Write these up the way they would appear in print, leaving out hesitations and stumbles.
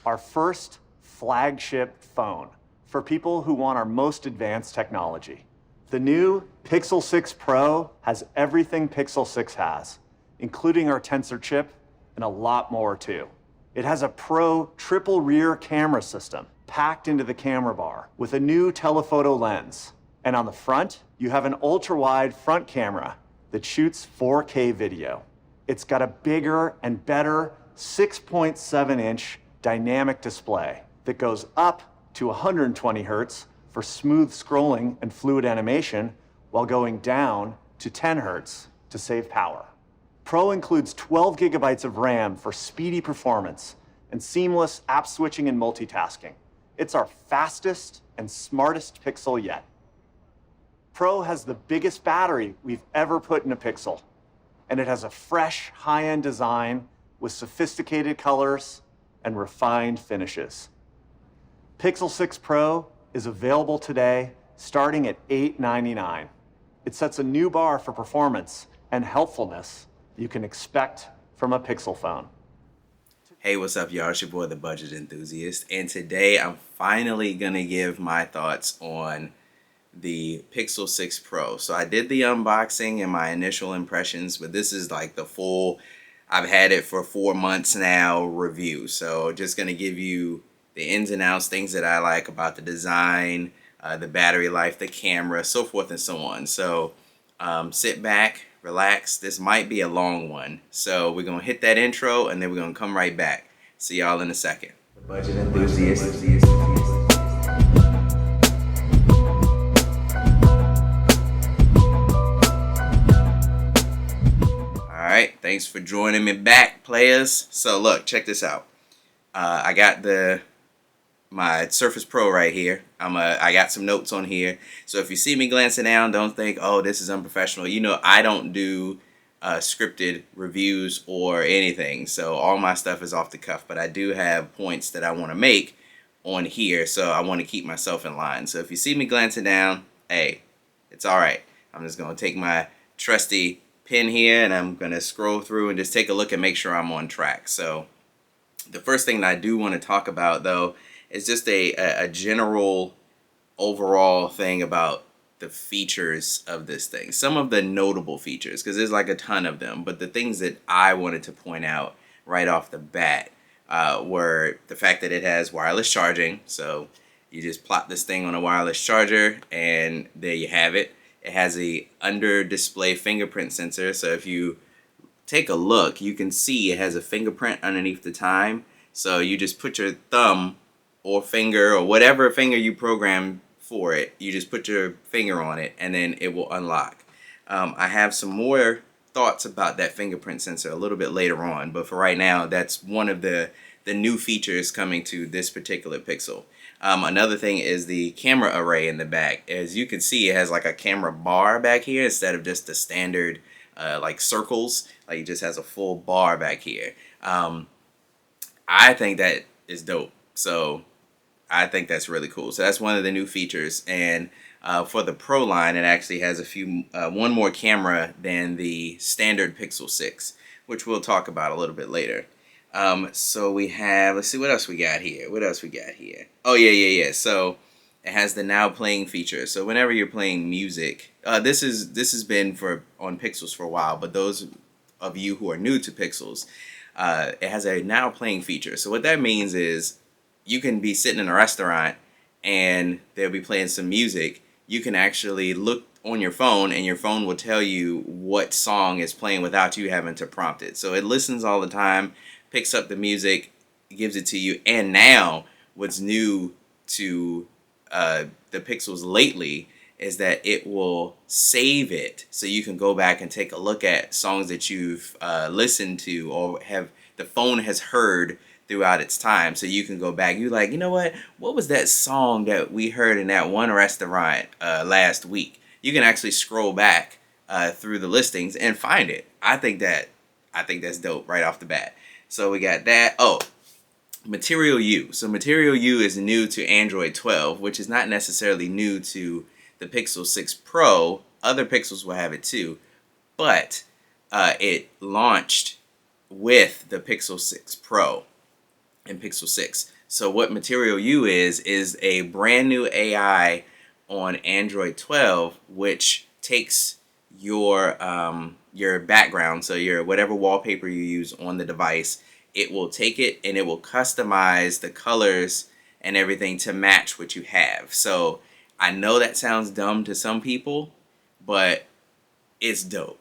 our first flagship phone for people who want our most advanced technology. The new Pixel 6 Pro has everything Pixel 6 has, including our Tensor chip and a lot more too. It has a Pro triple rear camera system packed into the camera bar with a new telephoto lens. And on the front, you have an ultra-wide front camera that shoots 4K video. It's got a bigger and better 6.7-inch dynamic display that goes up to 120 hertz for smooth scrolling and fluid animation, while going down to 10 hertz to save power. Pro includes 12 gigabytes of RAM for speedy performance and seamless app switching and multitasking. It's our fastest and smartest Pixel yet. Pro has the biggest battery we've ever put in a Pixel, and it has a fresh, high-end design with sophisticated colors and refined finishes. Pixel 6 Pro is available today, starting at $899. It sets a new bar for performance and helpfulness you can expect from a Pixel phone. Hey, what's up, y'all? It's your boy, the Budget Enthusiast, and today I'm finally gonna give my thoughts on the Pixel 6 Pro. So I did the unboxing and my initial impressions, but this is like the full, I've had it for 4 months now, review. So just gonna give you the ins and outs, things that I like about the design, the battery life, the camera, so forth and so on. So sit back, relax. This might be a long one. So we're gonna hit that intro and then we're gonna come right back. See y'all in a second. The Budget Enthusiast. Alright, thanks for joining me back, players. So look, check this out. I got my Surface Pro right here. I got some notes on here. So if you see me glancing down, don't think, oh, this is unprofessional. You know, I don't do scripted reviews or anything. So all my stuff is off the cuff. But I do have points that I want to make on here. So I want to keep myself in line. So if you see me glancing down, hey, it's all right. I'm just going to take my trusty pen here and I'm going to scroll through and just take a look and make sure I'm on track. So the first thing that I do want to talk about, though, is just a general overall thing about the features of this thing. Some of the notable features, because there's like a ton of them, but the things that I wanted to point out right off the bat were the fact that it has wireless charging. So you just plop this thing on a wireless charger and there you have it. It has a under display fingerprint sensor. So if you take a look, you can see it has a fingerprint underneath the time. So you just put your thumb or finger or whatever finger you program for it, you just put your finger on it and then it will unlock. I have some more thoughts about that fingerprint sensor a little bit later on, but for right now, that's one of the new features coming to this particular Pixel. Another thing is the camera array in the back. As you can see, it has like a camera bar back here instead of just the standard like circles. Like it just has a full bar back here. I think that is dope. So I think that's really cool. So that's one of the new features. And for the Pro line, it actually has one more camera than the standard Pixel 6, which we'll talk about a little bit later. So we have, let's see what else we got here. Oh, yeah. So it has the now playing feature. So whenever you're playing music, this has been on Pixels for a while, but those of you who are new to Pixels, it has a now playing feature. So what that means is you can be sitting in a restaurant and they'll be playing some music. You can actually look on your phone and your phone will tell you what song is playing without you having to prompt it. So it listens all the time, picks up the music, gives it to you. And now what's new to the Pixels lately is that it will save it so you can go back and take a look at songs that you've listened to or the phone has heard throughout its time. So you can go back, you're like, you know what was that song that we heard in that one restaurant last week? You can actually scroll back through the listings and find it. I think that's dope right off the bat. So we got that. Oh, Material U. So Material U is new to Android 12, which is not necessarily new to the Pixel 6 Pro. Other Pixels will have it too, but it launched with the Pixel 6 Pro. and Pixel 6. So what Material You is a brand new AI on Android 12, which takes your background, so your whatever wallpaper you use on the device, it will take it and it will customize the colors and everything to match what you have. So I know that sounds dumb to some people, but it's dope.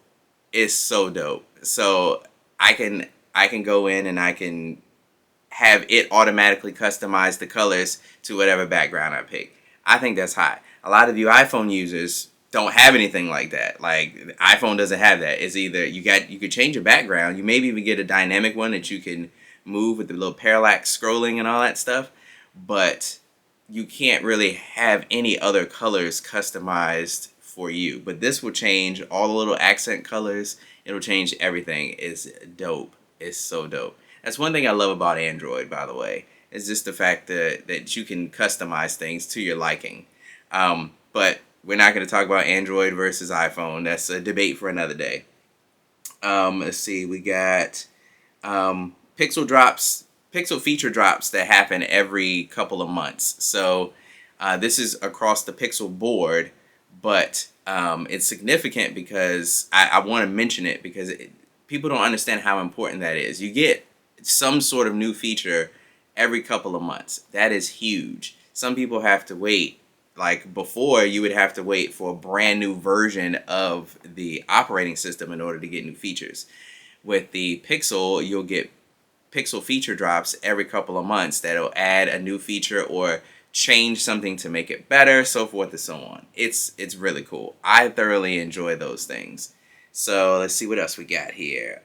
It's so dope. So I can go in and I can have it automatically customize the colors to whatever background I pick. I think that's hot. A lot of you iPhone users don't have anything like that. Like iPhone doesn't have that. It's either you could change your background. You maybe even get a dynamic one that you can move with the little parallax scrolling and all that stuff, but you can't really have any other colors customized for you. But this will change all the little accent colors. It'll change everything. It's dope. It's so dope. That's one thing I love about Android, by the way, is just the fact that you can customize things to your liking. But we're not going to talk about Android versus iPhone. That's a debate for another day. Let's see. We got pixel feature drops that happen every couple of months. So this is across the Pixel board, but it's significant because I want to mention it because people don't understand how important that is. You get some sort of new feature every couple of months. That is huge. Some people have to wait. Like before, you would have to wait for a brand new version of the operating system in order to get new features. With the Pixel, you'll get Pixel feature drops every couple of months that'll add a new feature or change something to make it better, so forth and so on. It's really cool. I thoroughly enjoy those things. So let's see what else we got here.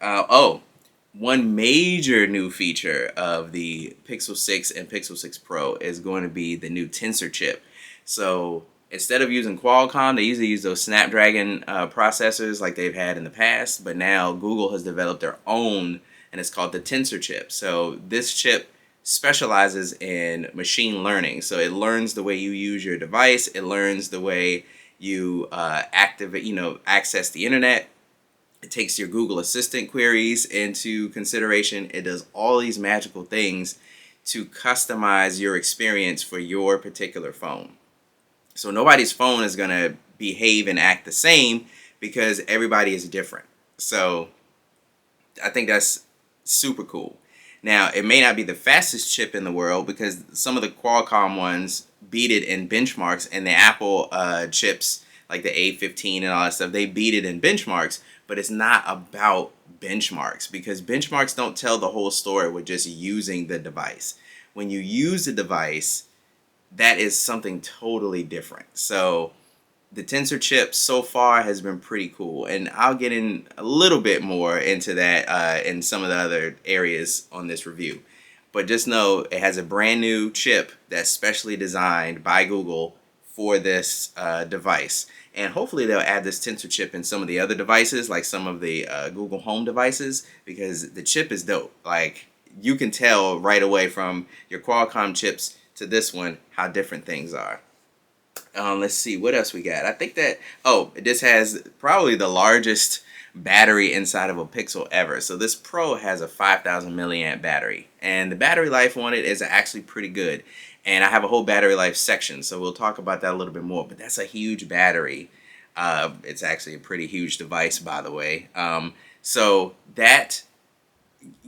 One major new feature of the Pixel 6 and Pixel 6 Pro is going to be the new Tensor chip. So instead of using Qualcomm, they usually use those Snapdragon processors like they've had in the past, but now Google has developed their own, and it's called the Tensor chip. So this chip specializes in machine learning. So it learns the way you use your device. It learns the way you access the internet. It takes your Google Assistant queries into consideration. It does all these magical things to customize your experience for your particular phone. So nobody's phone is going to behave and act the same because everybody is different. So I think that's super cool. Now, it may not be the fastest chip in the world because some of the Qualcomm ones beat it in benchmarks, and the Apple chips like the A15 and all that stuff, they beat it in benchmarks, but it's not about benchmarks because benchmarks don't tell the whole story with just using the device. When you use the device, that is something totally different. So the Tensor chip so far has been pretty cool, and I'll get in a little bit more into that in some of the other areas on this review. But just know it has a brand new chip that's specially designed by Google for this device. And hopefully they'll add this Tensor chip in some of the other devices, like some of the Google Home devices, because the chip is dope. Like, you can tell right away from your Qualcomm chips to this one how different things are. Let's see what else we got. I think that this has probably the largest battery inside of a Pixel ever. So this Pro has a 5,000 milliamp battery, and the battery life on it is actually pretty good. And I have a whole battery life section, so we'll talk about that a little bit more. But that's a huge battery. It's actually a pretty huge device, by the way. So that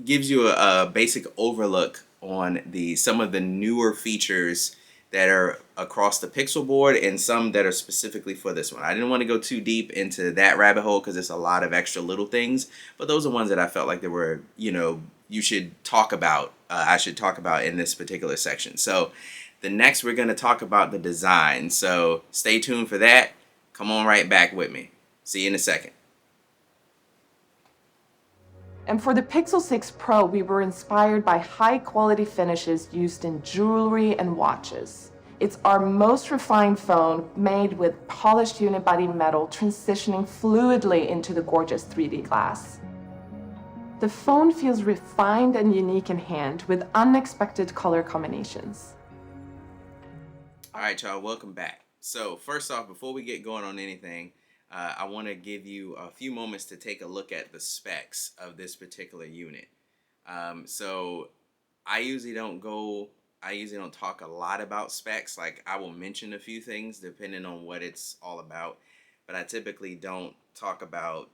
gives you a basic overlook on some of the newer features that are across the Pixel board and some that are specifically for this one. I didn't want to go too deep into that rabbit hole because it's a lot of extra little things, but those are ones that I felt like there were, you should talk about, I should talk about in this particular section. So the next we're going to talk about the design. So stay tuned for that. Come on right back with me. See you in a second. And for the Pixel 6 Pro, we were inspired by high-quality finishes used in jewelry and watches. It's our most refined phone, made with polished unibody metal, transitioning fluidly into the gorgeous 3D glass. The phone feels refined and unique in hand, with unexpected color combinations. All right, y'all, welcome back. So first off, before we get going on anything, I want to give you a few moments to take a look at the specs of this particular unit. So I usually don't go. I usually don't talk a lot about specs. Like I will mention a few things depending on what it's all about, but I typically don't talk about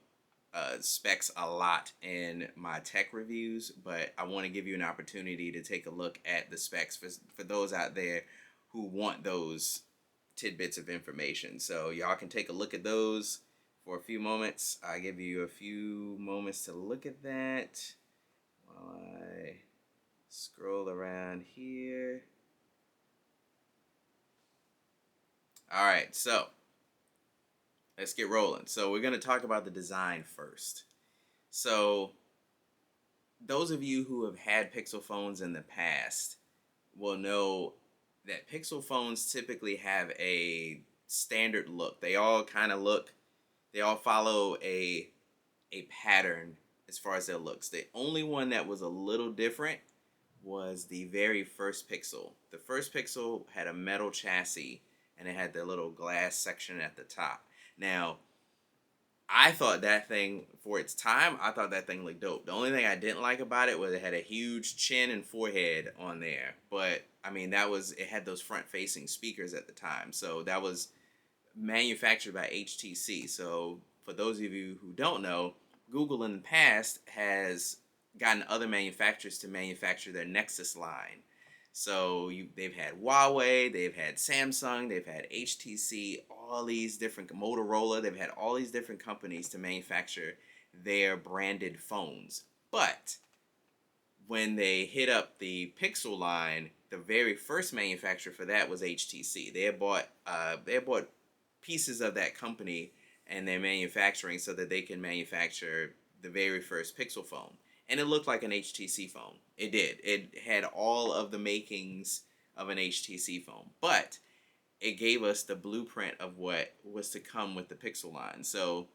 specs a lot in my tech reviews. But I want to give you an opportunity to take a look at the specs for those out there who want those tidbits of information. So y'all can take a look at those for a few moments. I give you a few moments to look at that while I scroll around here. All right, so let's get rolling. So we're going to talk about the design first. So those of you who have had Pixel phones in the past will know that Pixel phones typically have a standard look. They all kind of look, they all follow a pattern as far as their looks. The only one that was a little different was the very first Pixel. The first Pixel had a metal chassis and it had the little glass section at the top. Now, I thought that thing, for its time, I thought that thing looked dope. The only thing I didn't like about it was it had a huge chin and forehead on there. But, I mean, it had those front-facing speakers at the time. So that was manufactured by HTC. So for those of you who don't know, Google in the past has gotten other manufacturers to manufacture their Nexus line. So they've had Huawei, they've had Samsung, they've had HTC, all these different Motorola, they've had all these different companies to manufacture their branded phones. But when they hit up the Pixel line, the very first manufacturer for that was HTC. They had bought pieces of that company and their manufacturing so that they can manufacture the very first Pixel phone. And it looked like an HTC phone. It did. It had all of the makings of an HTC phone. But it gave us the blueprint of what was to come with the Pixel line. So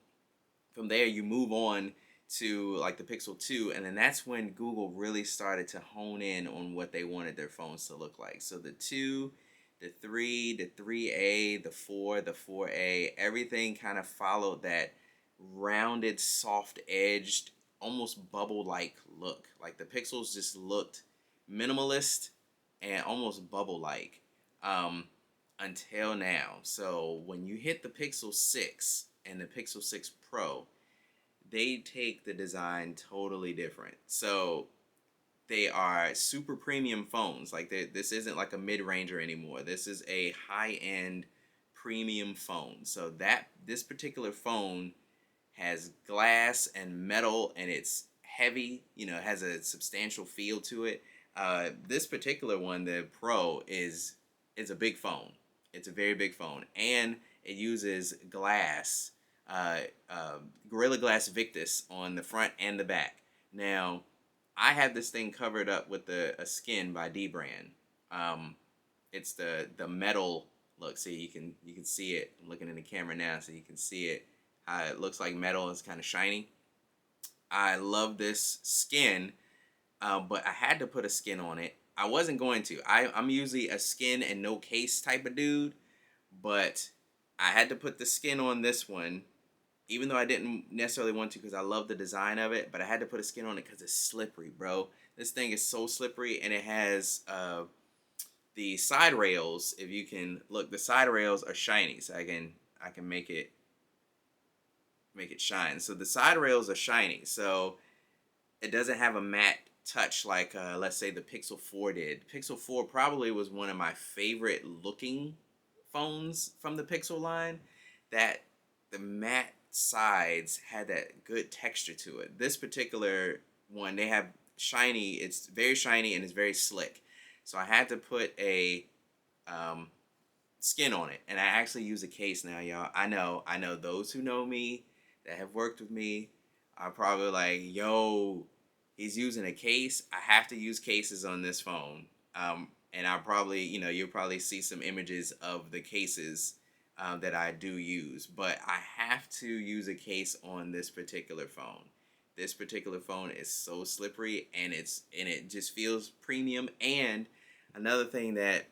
from there, you move on to like the Pixel 2, and then that's when Google really started to hone in on what they wanted their phones to look like. So the 2, the 3, the 3A, the 4, the 4A, everything kind of followed that rounded, soft-edged, almost bubble-like look. Like the Pixels just looked minimalist and almost bubble-like until now. So when you hit the Pixel 6 and the Pixel 6 Pro, they take the design totally different. So they are super premium phones. Like this isn't like a mid-ranger anymore. This is a high-end premium phone. So this particular phone has glass and metal, and it's heavy. You know, it has a substantial feel to it. This particular one, the Pro, is a big phone. It's a very big phone, and it uses glass, Gorilla Glass Victus on the front and the back. Now, I have this thing covered up with a skin by Dbrand. It's the metal look. See, you can see it. I'm looking in the camera now, so you can see it. How it looks like metal. It's kind of shiny. I love this skin, but I had to put a skin on it. I wasn't going to. I'm usually a skin and no case type of dude, but I had to put the skin on this one, even though I didn't necessarily want to because I love the design of it, but I had to put a skin on it because it's slippery, bro. This thing is so slippery, and it has the side rails. If you can look, the side rails are shiny, so I can make it shine. So the side rails are shiny, so it doesn't have a matte touch like let's say the Pixel 4 did. Pixel 4 probably was one of my favorite looking phones from the Pixel line. That the matte sides had that good texture to it. This particular one, they have shiny. It's very shiny and it's very slick. So I had to put a skin on it, and I actually use a case now, y'all. I know those who know me that have worked with me are probably like, yo, he's using a case. I have to use cases on this phone. And I'll probably, you'll probably see some images of the cases that I do use. But I have to use a case on this particular phone. This particular phone is so slippery, and it just feels premium. And another thing that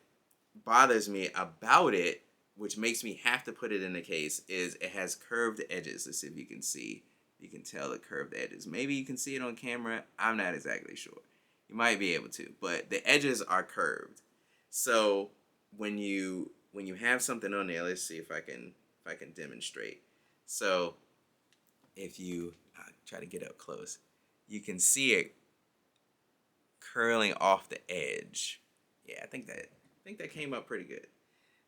bothers me about it, which makes me have to put it in a case, is it has curved edges. Let's see if you can see. You can tell the curved edges. Maybe you can see it on camera. I'm not exactly sure. You might be able to, but the edges are curved. So when you have something on there, let's see if I can demonstrate. So if you try to get up close, you can see it curling off the edge. Yeah, I think that came up pretty good.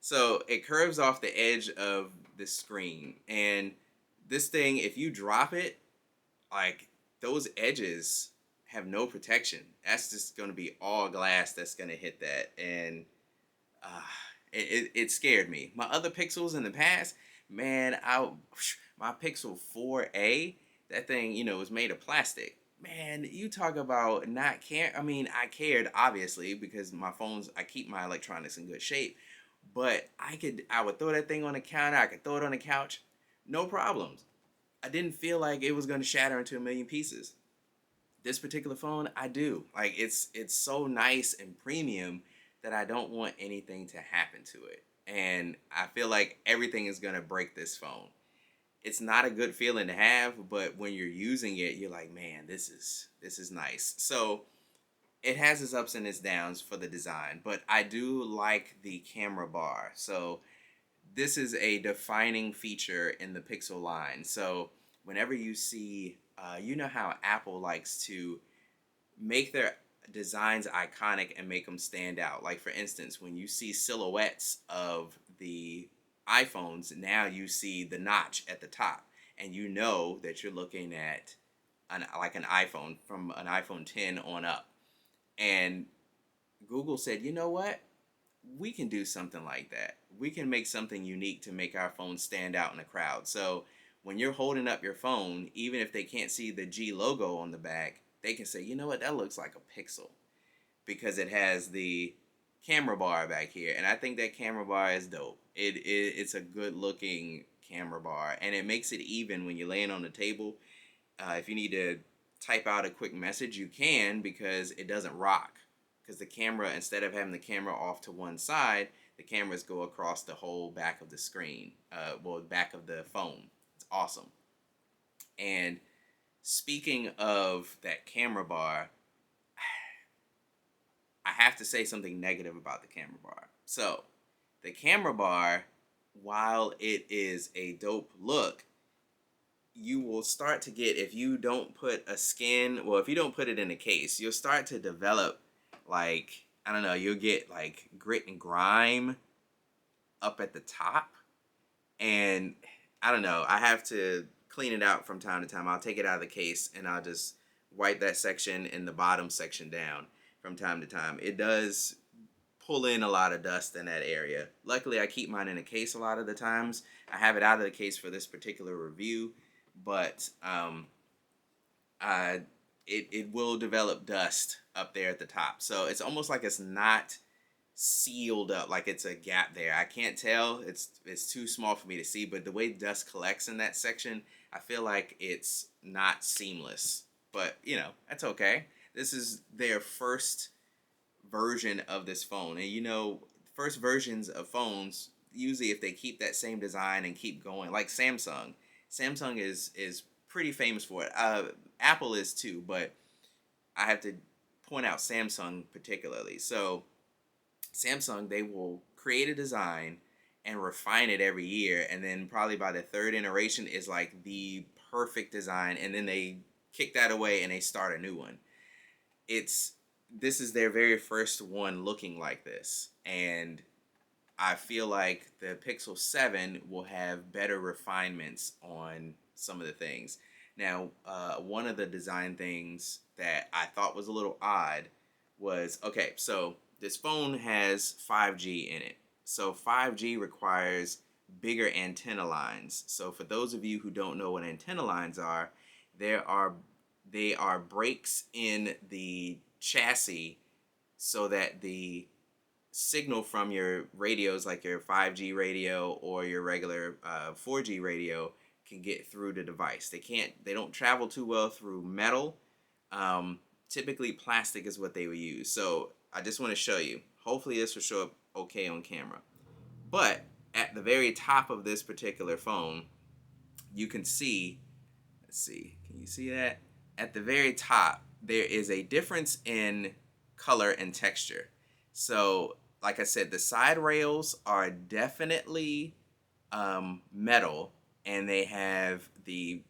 So it curves off the edge of the screen, and this thing, if you drop it, like those edges have no protection. That's just going to be all glass that's going to hit that, and uh, it scared me. My other Pixels in the past, man, my Pixel 4a, that thing, was made of plastic. Man, you talk about not care. I mean, I cared obviously because I keep my electronics in good shape, but I would throw that thing on the counter. I could throw it on the couch, no problems. I didn't feel like it was going to shatter into a million pieces. This particular phone, I do. Like it's so nice and premium that I don't want anything to happen to it. And I feel like everything is going to break this phone. It's not a good feeling to have, but when you're using it, you're like, man, this is nice. So it has its ups and its downs for the design, but I do like the camera bar. So this is a defining feature in the Pixel line. So whenever you see, you know how Apple likes to make their designs iconic and make them stand out. Like for instance, when you see silhouettes of the iPhones, now you see the notch at the top, and you know that you're looking at an iPhone from an iPhone 10 on up. And Google said, you know what? We can do something like that. We can make something unique to make our phone stand out in the crowd. So when you're holding up your phone, even if they can't see the G logo on the back, they can say, you know what, that looks like a Pixel because it has the camera bar back here. And I think that camera bar is dope. It's a good looking camera bar, and it makes it even when you're laying on the table. If you need to type out a quick message, you can because it doesn't rock. Because the camera, instead of having the camera off to one side, the cameras go across the whole back of the screen, back of the phone. It's awesome. And speaking of that camera bar, I have to say something negative about the camera bar. So, the camera bar, while it is a dope look, you will start to get, if you don't put if you don't put it in a case, you'll start to develop, like, I don't know, you'll get like grit and grime up at the top. And I don't know, I have to clean it out from time to time. I'll take it out of the case and I'll just wipe that section and the bottom section down from time to time. It does pull in a lot of dust in that area. Luckily, I keep mine in a case a lot of the times. I have it out of the case for this particular review, but it will develop dust up there at the top. So it's almost like it's not sealed up, like it's a gap there. I can't tell. It's too small for me to see, but the way dust collects in that section, I feel like it's not seamless. But, that's okay. This is their first version of this phone. And first versions of phones, usually if they keep that same design and keep going, like Samsung is pretty famous for it. Apple is too, but I have to point out Samsung particularly. So Samsung, they will create a design and refine it every year, and then probably by the third iteration is like the perfect design, and then they kick that away and they start a new one. This is their very first one looking like this, and I feel like the Pixel 7 will have better refinements on some of the things. Now, one of the design things that I thought was a little odd was, okay, so this phone has 5G in it. So 5G requires bigger antenna lines. So for those of you who don't know what antenna lines are, they are breaks in the chassis so that the signal from your radios, like your 5G radio or your regular 4G radio, can get through the device. They don't travel too well through metal. Typically plastic is what they would use. So I just want to show you. Hopefully this will show up okay on camera. But at the very top of this particular phone, you can see, let's see, can you see that? At the very top, there is a difference in color and texture. So, like I said, the side rails are definitely metal, and they have the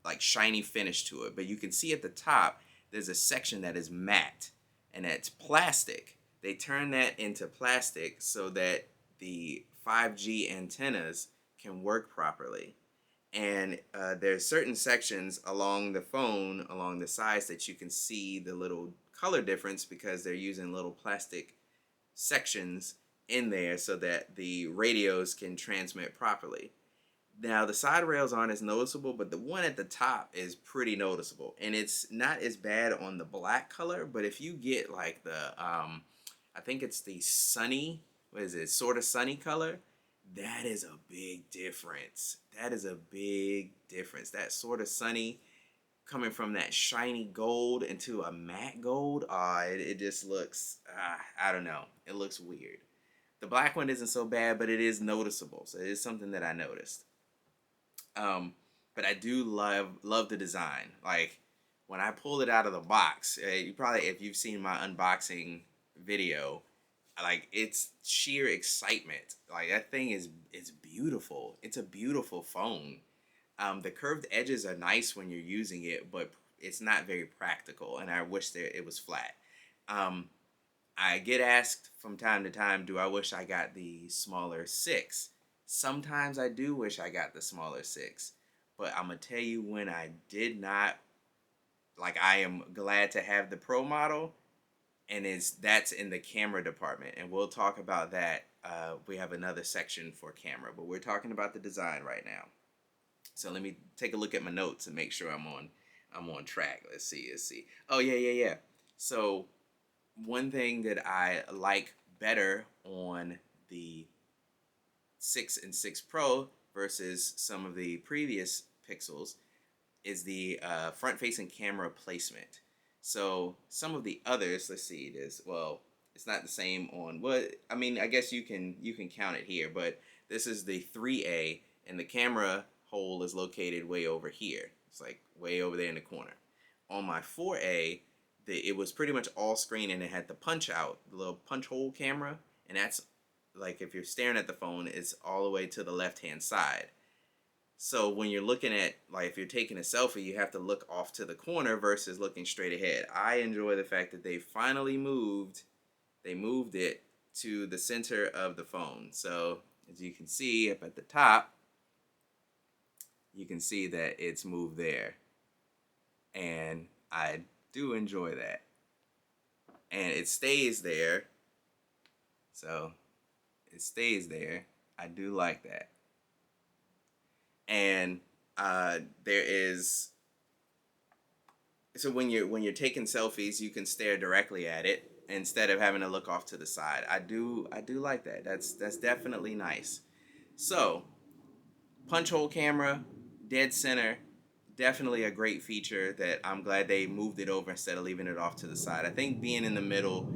like shiny finish to it. But you can see at the top, there's a section that is matte, and that's plastic. They turn that into plastic so that the 5G antennas can work properly. And there's certain sections along the phone, along the sides, that you can see the little color difference because they're using little plastic sections in there so that the radios can transmit properly. Now, the side rails aren't as noticeable, but the one at the top is pretty noticeable. And it's not as bad on the black color, but if you get like I think it's the sunny, what is it, sort of sunny color, that is a big difference. That is a big difference. That sort of sunny coming from that shiny gold into a matte gold, it just looks, I don't know, it looks weird. The black one isn't so bad, but it is noticeable. So it is something that I noticed. But I do love the design. Like when I pulled it out of the box, you probably, if you've seen my unboxing video, like it's sheer excitement. Like that thing is beautiful. It's a beautiful phone. The curved edges are nice when you're using it, but it's not very practical, and I wish that it was flat. I get asked from time to time, do I wish I got the smaller 6? Sometimes I do wish I got the smaller 6, but I'm going to tell you when I did not, like I am glad to have the Pro model, and that's in the camera department, and we'll talk about that. We have another section for camera, but we're talking about the design right now. So let me take a look at my notes and make sure I'm on track. Let's see. Oh yeah. So one thing that I like better on the 6 and 6 Pro versus some of the previous Pixels is the front-facing camera placement. So some of the others, let's see, it's not the same on what, I mean, I guess you can count it here, but this is the 3A, and the camera hole is located way over here. It's like way over there in the corner. On my 4A, it was pretty much all screen, and it had the punch out, the little punch hole camera, and that's like if you're staring at the phone, it's all the way to the left-hand side. So when you're looking at, like if you're taking a selfie, you have to look off to the corner versus looking straight ahead. I enjoy the fact that they finally moved it to the center of the phone. So as you can see up at the top, you can see that it's moved there. And I do enjoy that. And it stays there. So it stays there. I do like that. And there is, so when you're taking selfies, you can stare directly at it instead of having to look off to the side. I do like that. That's definitely nice. So punch hole camera, dead center, definitely a great feature that I'm glad they moved it over instead of leaving it off to the side. I think being in the middle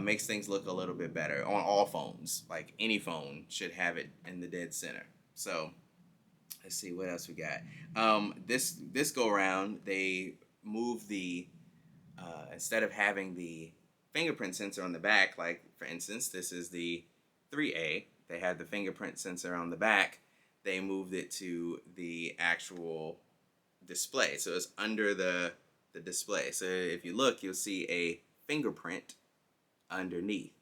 makes things look a little bit better on all phones. Like any phone should have it in the dead center. So let's see what else we got. This go around, they moved the instead of having the fingerprint sensor on the back, like for instance, this is the 3A. They had the fingerprint sensor on the back. They moved it to the actual display, so it's under the display. So if you look, you'll see a fingerprint underneath.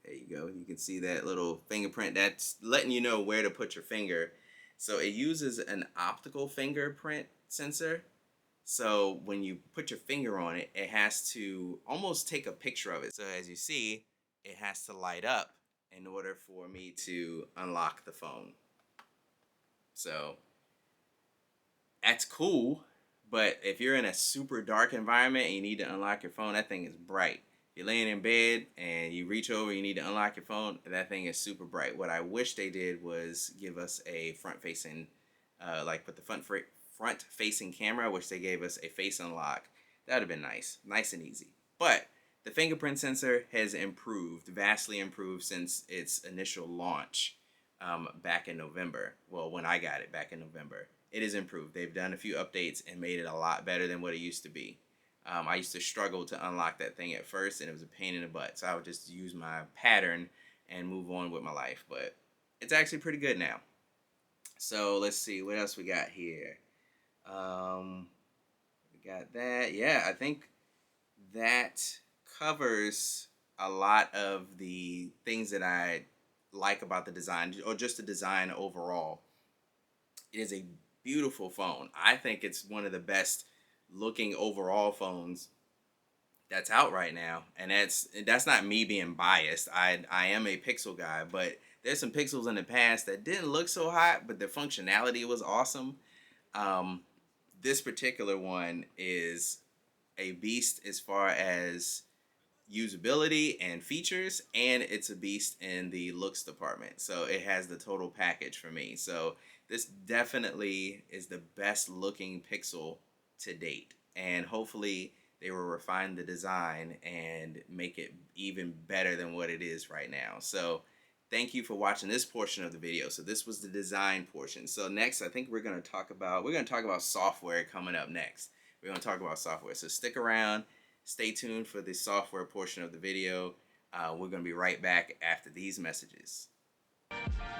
There you go. You can see that little fingerprint that's letting you know where to put your finger. So it uses an optical fingerprint sensor. So when you put your finger on it, it has to almost take a picture of it. So as you see, it has to light up in order for me to unlock the phone. So that's cool, but if you're in a super dark environment and you need to unlock your phone, that thing is bright. You're laying in bed and you reach over, you need to unlock your phone, that thing is super bright. What I wish they did was give us a front-facing, like with the front-facing camera, I wish they gave us a face unlock. That would have been nice and easy. But the fingerprint sensor has improved, vastly improved since its initial launch back in November. Well, when I got it back in November. It has improved. They've done a few updates and made it a lot better than what it used to be. I used to struggle to unlock that thing at first, and it was a pain in the butt. So I would just use my pattern and move on with my life. But it's actually pretty good now. So let's see what else we got here. We got that. Yeah, I think that covers a lot of the things that I like about the design, or just the design overall. It is a beautiful phone. I think it's one of the best looking overall phones that's out right now, and that's not me being biased. I am a Pixel guy, but there's some Pixels in the past that didn't look so hot, but the functionality was awesome. Um, this particular one is a beast as far as usability and features, and it's a beast in the looks department. So it has the total package for me. So this definitely is the best looking Pixel to date, and hopefully they will refine the design and make it even better than what it is right now. So thank you for watching this portion of the video. So this was the design portion. So next, I think we're going to talk about software coming up next. We're going to talk about software. So stick around. Stay tuned for the software portion of the video. We're going to be right back after these messages.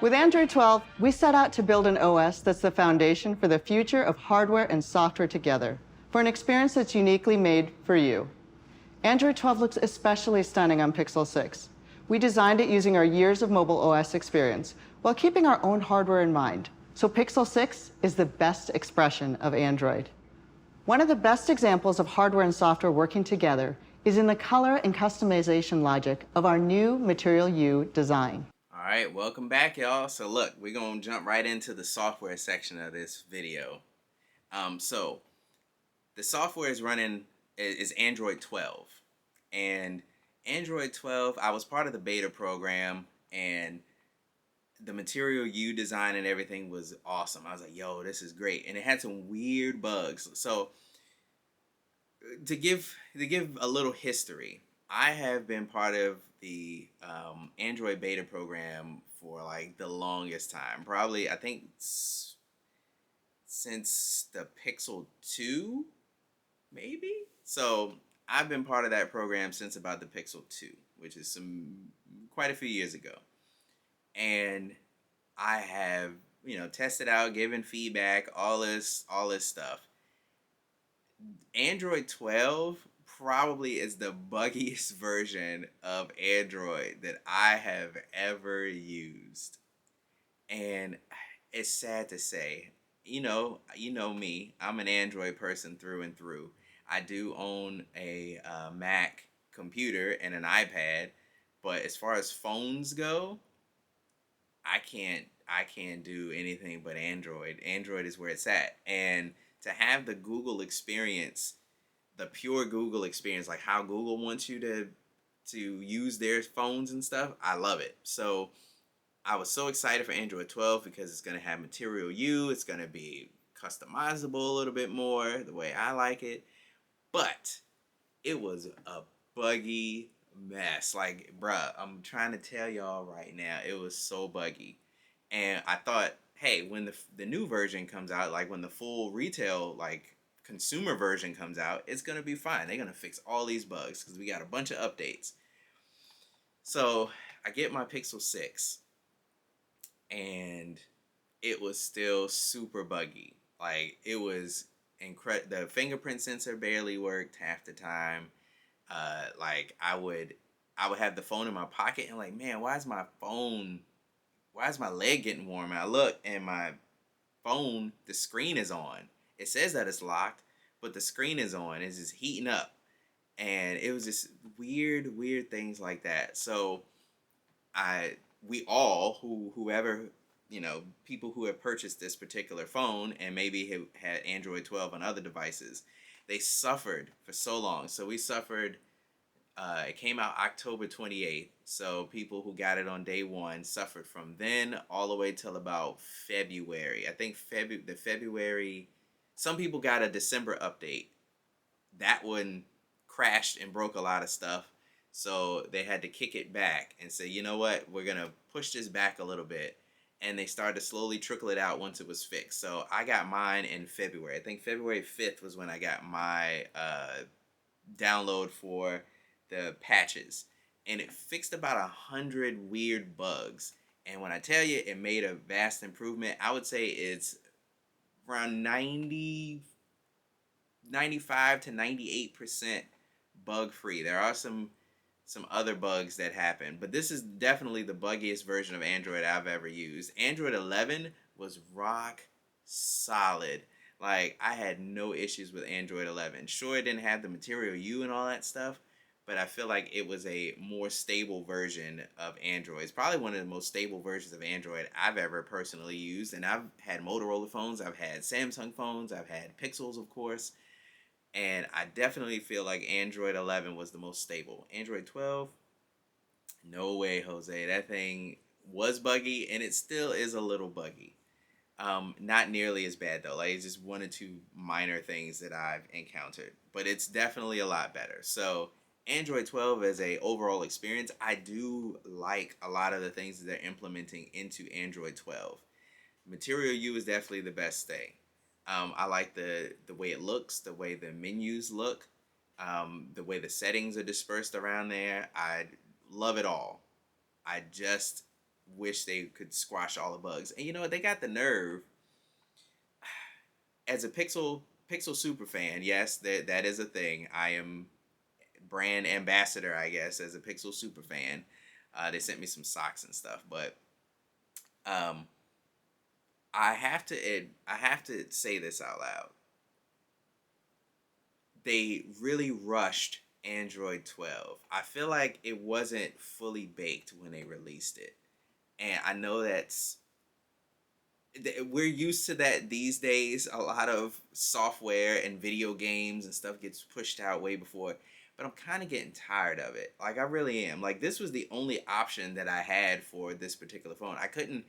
With Android 12, we set out to build an OS that's the foundation for the future of hardware and software together, for an experience that's uniquely made for you. Android 12 looks especially stunning on Pixel 6. We designed it using our years of mobile OS experience, while keeping our own hardware in mind. So Pixel 6 is the best expression of Android. One of the best examples of hardware and software working together is in the color and customization logic of our new Material U design. All right, welcome back, y'all. So look, we're going to jump right into the software section of this video. So the software is Android 12. And Android 12, I was part of the beta program, and the Material U design and everything was awesome. I was like, yo, this is great. And it had some weird bugs. So to give a little history, I have been part of the Android beta program for like the longest time. Probably, I think since the Pixel 2, maybe? So I've been part of that program since about the Pixel 2, which is quite a few years ago. And I have, tested out, given feedback, all this stuff. Android 12 probably is the buggiest version of Android that I have ever used. And it's sad to say, you know me, I'm an Android person through and through. I do own a Mac computer and an iPad, but as far as phones go, I can't do anything but Android. Android is where it's at. And to have the Google experience, the pure Google experience, like how Google wants you to use their phones and stuff, I love it. So I was so excited for Android 12 because it's going to have Material U. It's going to be customizable a little bit more, the way I like it. But it was a buggy mess. Like, bruh, I'm trying to tell y'all right now, it was so buggy. And I thought, hey, when the new version comes out, like when the full retail, like consumer version comes out, it's going to be fine. They're going to fix all these bugs because we got a bunch of updates. So I get my Pixel 6, and it was still super buggy. Like, it was incredible. The fingerprint sensor barely worked half the time. Like I would have the phone in my pocket and like, man, why is my leg getting warm? And I look, and my phone, the screen is on. It says that it's locked, but the screen is on. It's just heating up. And it was just weird things like that. So whoever, people who have purchased this particular phone and maybe have had Android 12 on other devices, they suffered for so long. So we suffered, it came out October 28th. So people who got it on day one suffered from then all the way till about February. I think February, some people got a December update. That one crashed and broke a lot of stuff. So they had to kick it back and say, you know what, we're going to push this back a little bit. And they started to slowly trickle it out once it was fixed. So I got mine in February. I think February 5th was when I got my download for the patches, and it fixed about 100 weird bugs. And when I tell you it made a vast improvement, I would say it's around 95 to 98% bug free. There are some other bugs that happen, but this is definitely the buggiest version of Android I've ever used. Android 11 was rock solid. Like, I had no issues with Android 11. Sure, it didn't have the Material U and all that stuff, but I feel like it was a more stable version of Android. It's probably one of the most stable versions of Android I've ever personally used. And I've had Motorola phones, I've had Samsung phones, I've had Pixels, of course. And I definitely feel like Android 11 was the most stable. Android 12, no way, Jose. That thing was buggy, and it still is a little buggy. Not nearly as bad though. Like, it's just one or two minor things that I've encountered, but it's definitely a lot better. So Android 12 as a overall experience, I do like a lot of the things that they're implementing into Android 12. Material U is definitely the best thing. I like the way it looks, the way the menus look, the way the settings are dispersed around there. I love it all. I just wish they could squash all the bugs. And you know what? They got the nerve. As a Pixel super fan, yes, that is a thing. I am brand ambassador, I guess, as a Pixel super fan. They sent me some socks and stuff, but um, I have to say this out loud. They really rushed Android 12. I feel like it wasn't fully baked when they released it. And I know we're used to that these days. A lot of software and video games and stuff gets pushed out way before, but I'm kind of getting tired of it. Like, I really am. Like, this was the only option that I had for this particular phone. I couldn't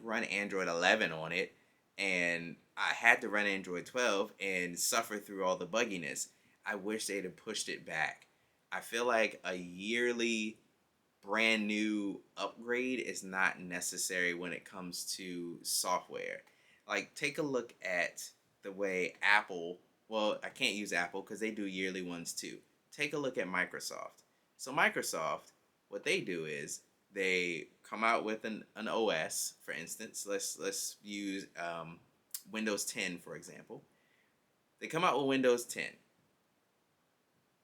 run Android 11 on it, and I had to run Android 12 and suffer through all the bugginess. I wish they'd have pushed it back. I feel like a yearly brand new upgrade is not necessary when it comes to software. Like, take a look at the way Apple, well, I can't use Apple because they do yearly ones too. Take a look at Microsoft. So Microsoft, what they do is they come out with an OS, for instance. Let's use Windows 10, for example. They come out with Windows 10.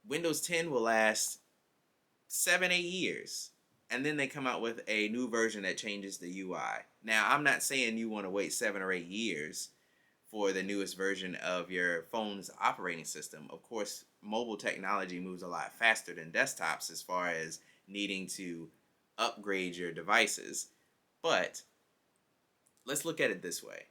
Windows 10 will last 7, 8 years. And then they come out with a new version that changes the UI. Now, I'm not saying you want to wait 7 or 8 years for the newest version of your phone's operating system. Of course, mobile technology moves a lot faster than desktops as far as needing to upgrade your devices. But let's look at it this way.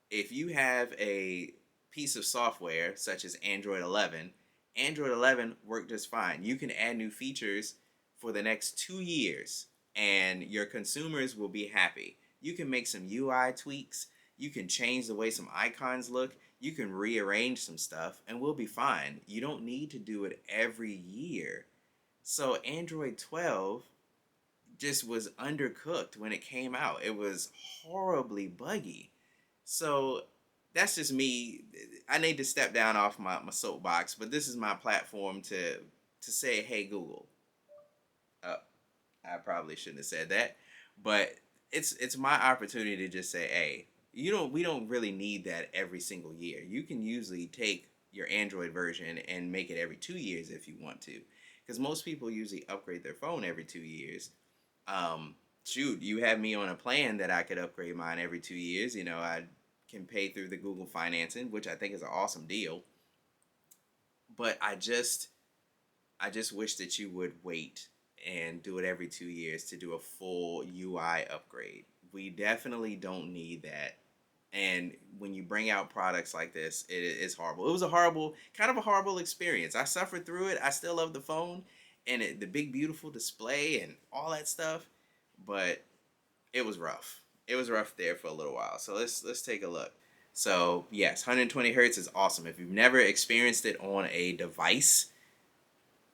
If you have a piece of software such as Android 11, Android 11 worked just fine. You can add new features for the next 2 years and your consumers will be happy. You can make some UI tweaks. You can change the way some icons look. You can rearrange some stuff and we'll be fine. You don't need to do it every year. So Android 12 just was undercooked when it came out. It was horribly buggy. So that's just me. I need to step down off my soapbox, but this is my platform to say, hey Google. I probably shouldn't have said that, but it's my opportunity to just say, hey, we don't really need that every single year. You can usually take your Android version and make it every 2 years if you want to, because most people usually upgrade their phone every 2 years. Shoot, you have me on a plan that I could upgrade mine every 2 years. You know, I can pay through the Google financing, which I think is an awesome deal. But I just wish that you would wait and do it every 2 years to do a full UI upgrade. We definitely don't need that. And when you bring out products like this, it is horrible. It was kind of a horrible experience. I suffered through it. I still love the phone and the big beautiful display and all that stuff, but it was rough. It was rough there for a little while. So let's take a look. So yes, 120 hertz is awesome. If you've never experienced it on a device,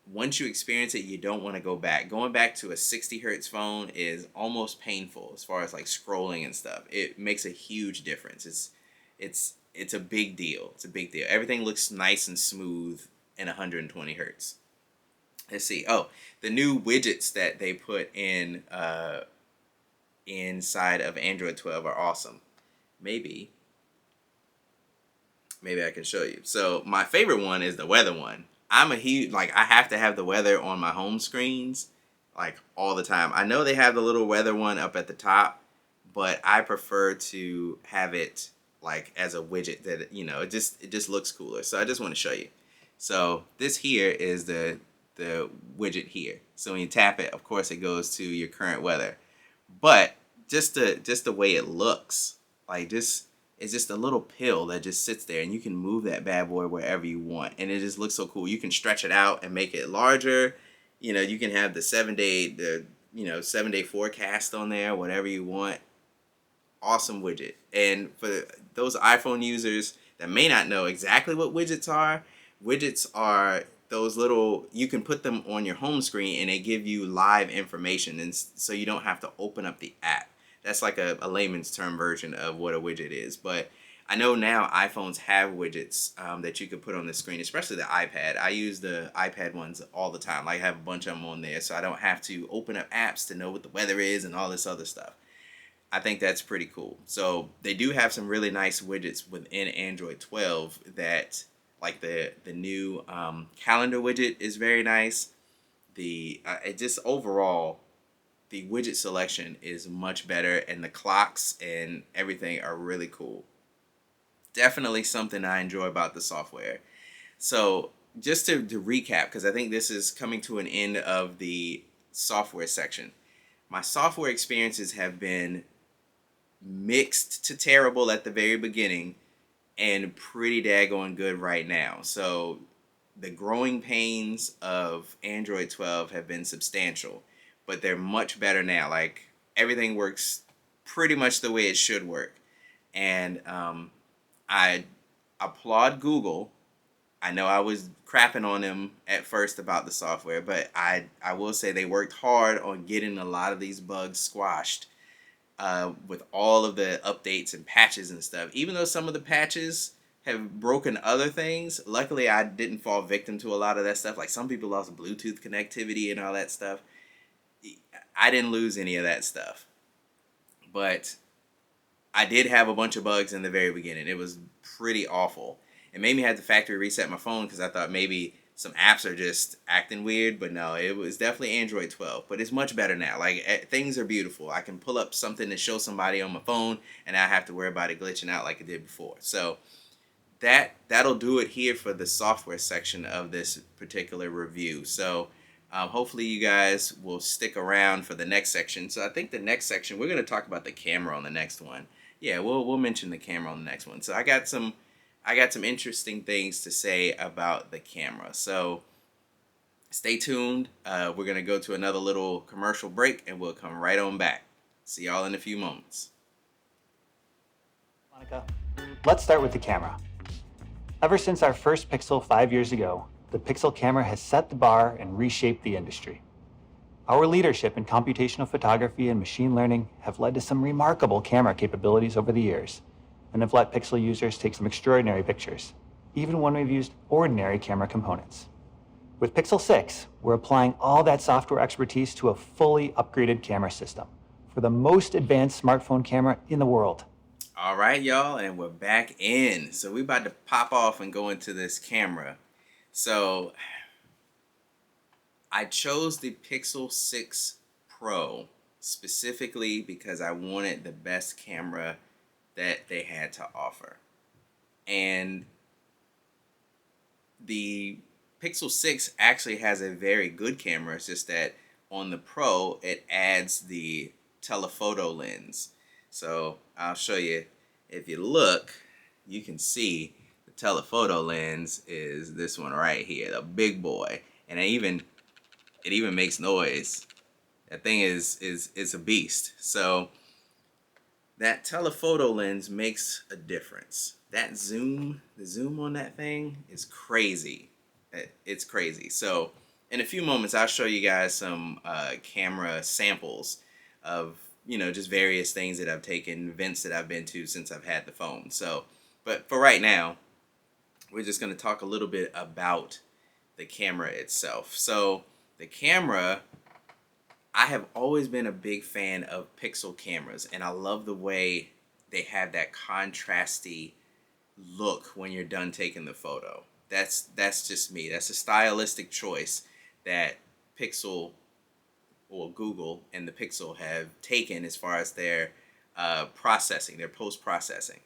once you experience it, you don't want to go back. Going back to a 60 hertz phone is almost painful as far as like scrolling and stuff. It makes a huge difference. It's a big deal. It's a big deal. Everything looks nice and smooth and 120 hertz. Let's see. Oh, the new widgets that they put in inside of Android 12 are awesome. Maybe I can show you. So my favorite one is the weather one. I'm a huge, like, I have to have the weather on my home screens like all the time. I know they have the little weather one up at the top, but I prefer to have it like as a widget that, you know, it just looks cooler. So I just want to show you. So this here is the widget here. So when you tap it, of course it goes to your current weather. But just the way it looks, like it's just a little pill that just sits there, and you can move that bad boy wherever you want, and it just looks so cool. You can stretch it out and make it larger. You know, you can have the 7-day forecast on there, whatever you want. Awesome widget. And for those iPhone users that may not know exactly what widgets are those little, you can put them on your home screen and they give you live information, and so you don't have to open up the app. That's like a layman's term version of what a widget is. But I know now iPhones have widgets that you could put on the screen, especially the iPad. I use the iPad ones all the time. Like, I have a bunch of them on there, so I don't have to open up apps to know what the weather is and all this other stuff. I think that's pretty cool. So they do have some really nice widgets within Android 12 that, like the new calendar widget is very nice. It just overall, the widget selection is much better, and the clocks and everything are really cool. Definitely something I enjoy about the software. So just to recap, because I think this is coming to an end of the software section. My software experiences have been mixed to terrible at the very beginning and pretty daggone good right now. So the growing pains of Android 12 have been substantial, but they're much better now. Like, everything works pretty much the way it should work. And I applaud Google. I know I was crapping on them at first about the software, but I will say they worked hard on getting a lot of these bugs squashed with all of the updates and patches and stuff. Even though some of the patches have broken other things, luckily I didn't fall victim to a lot of that stuff. Like, some people lost Bluetooth connectivity and all that stuff. I didn't lose any of that stuff. But I did have a bunch of bugs in the very beginning. It was pretty awful. It made me have to factory reset my phone because I thought maybe some apps are just acting weird. But no, it was definitely Android 12. But it's much better now. Like, things are beautiful. I can pull up something to show somebody on my phone, and I have to worry about it glitching out like it did before. So that'll do it here for the software section of this particular review. So hopefully you guys will stick around for the next section. So I think the next section, we're going to talk about the camera on the next one. Yeah, we'll mention the camera on the next one. So I got some interesting things to say about the camera. So stay tuned. We're going to go to another little commercial break, and we'll come right on back. See y'all in a few moments. Monica, let's start with the camera. Ever since our first Pixel 5 years ago, the Pixel camera has set the bar and reshaped the industry. Our leadership in computational photography and machine learning have led to some remarkable camera capabilities over the years, and have let Pixel users take some extraordinary pictures, even when we've used ordinary camera components. With Pixel 6, we're applying all that software expertise to a fully upgraded camera system for the most advanced smartphone camera in the world. All right, y'all, and we're back in. So we're about to pop off and go into this camera. So I chose the Pixel 6 Pro specifically because I wanted the best camera that they had to offer. And the Pixel 6 actually has a very good camera. It's just that on the Pro, it adds the telephoto lens. So I'll show you. If you look, you can see the telephoto lens is this one right here, the big boy. And it even makes noise. That thing is a beast. So that telephoto lens makes a difference. The zoom on that thing is crazy. It's crazy. So in a few moments, I'll show you guys some camera samples of, just various things that I've taken, events that I've been to since I've had the phone. So, but for right now, we're just going to talk a little bit about the camera itself. So the camera, I have always been a big fan of pixel cameras, and I love the way they have that contrasty look when you're done taking the photo. That's just me. That's a stylistic choice that Pixel or Google and the Pixel have taken as far as their processing, their post processing.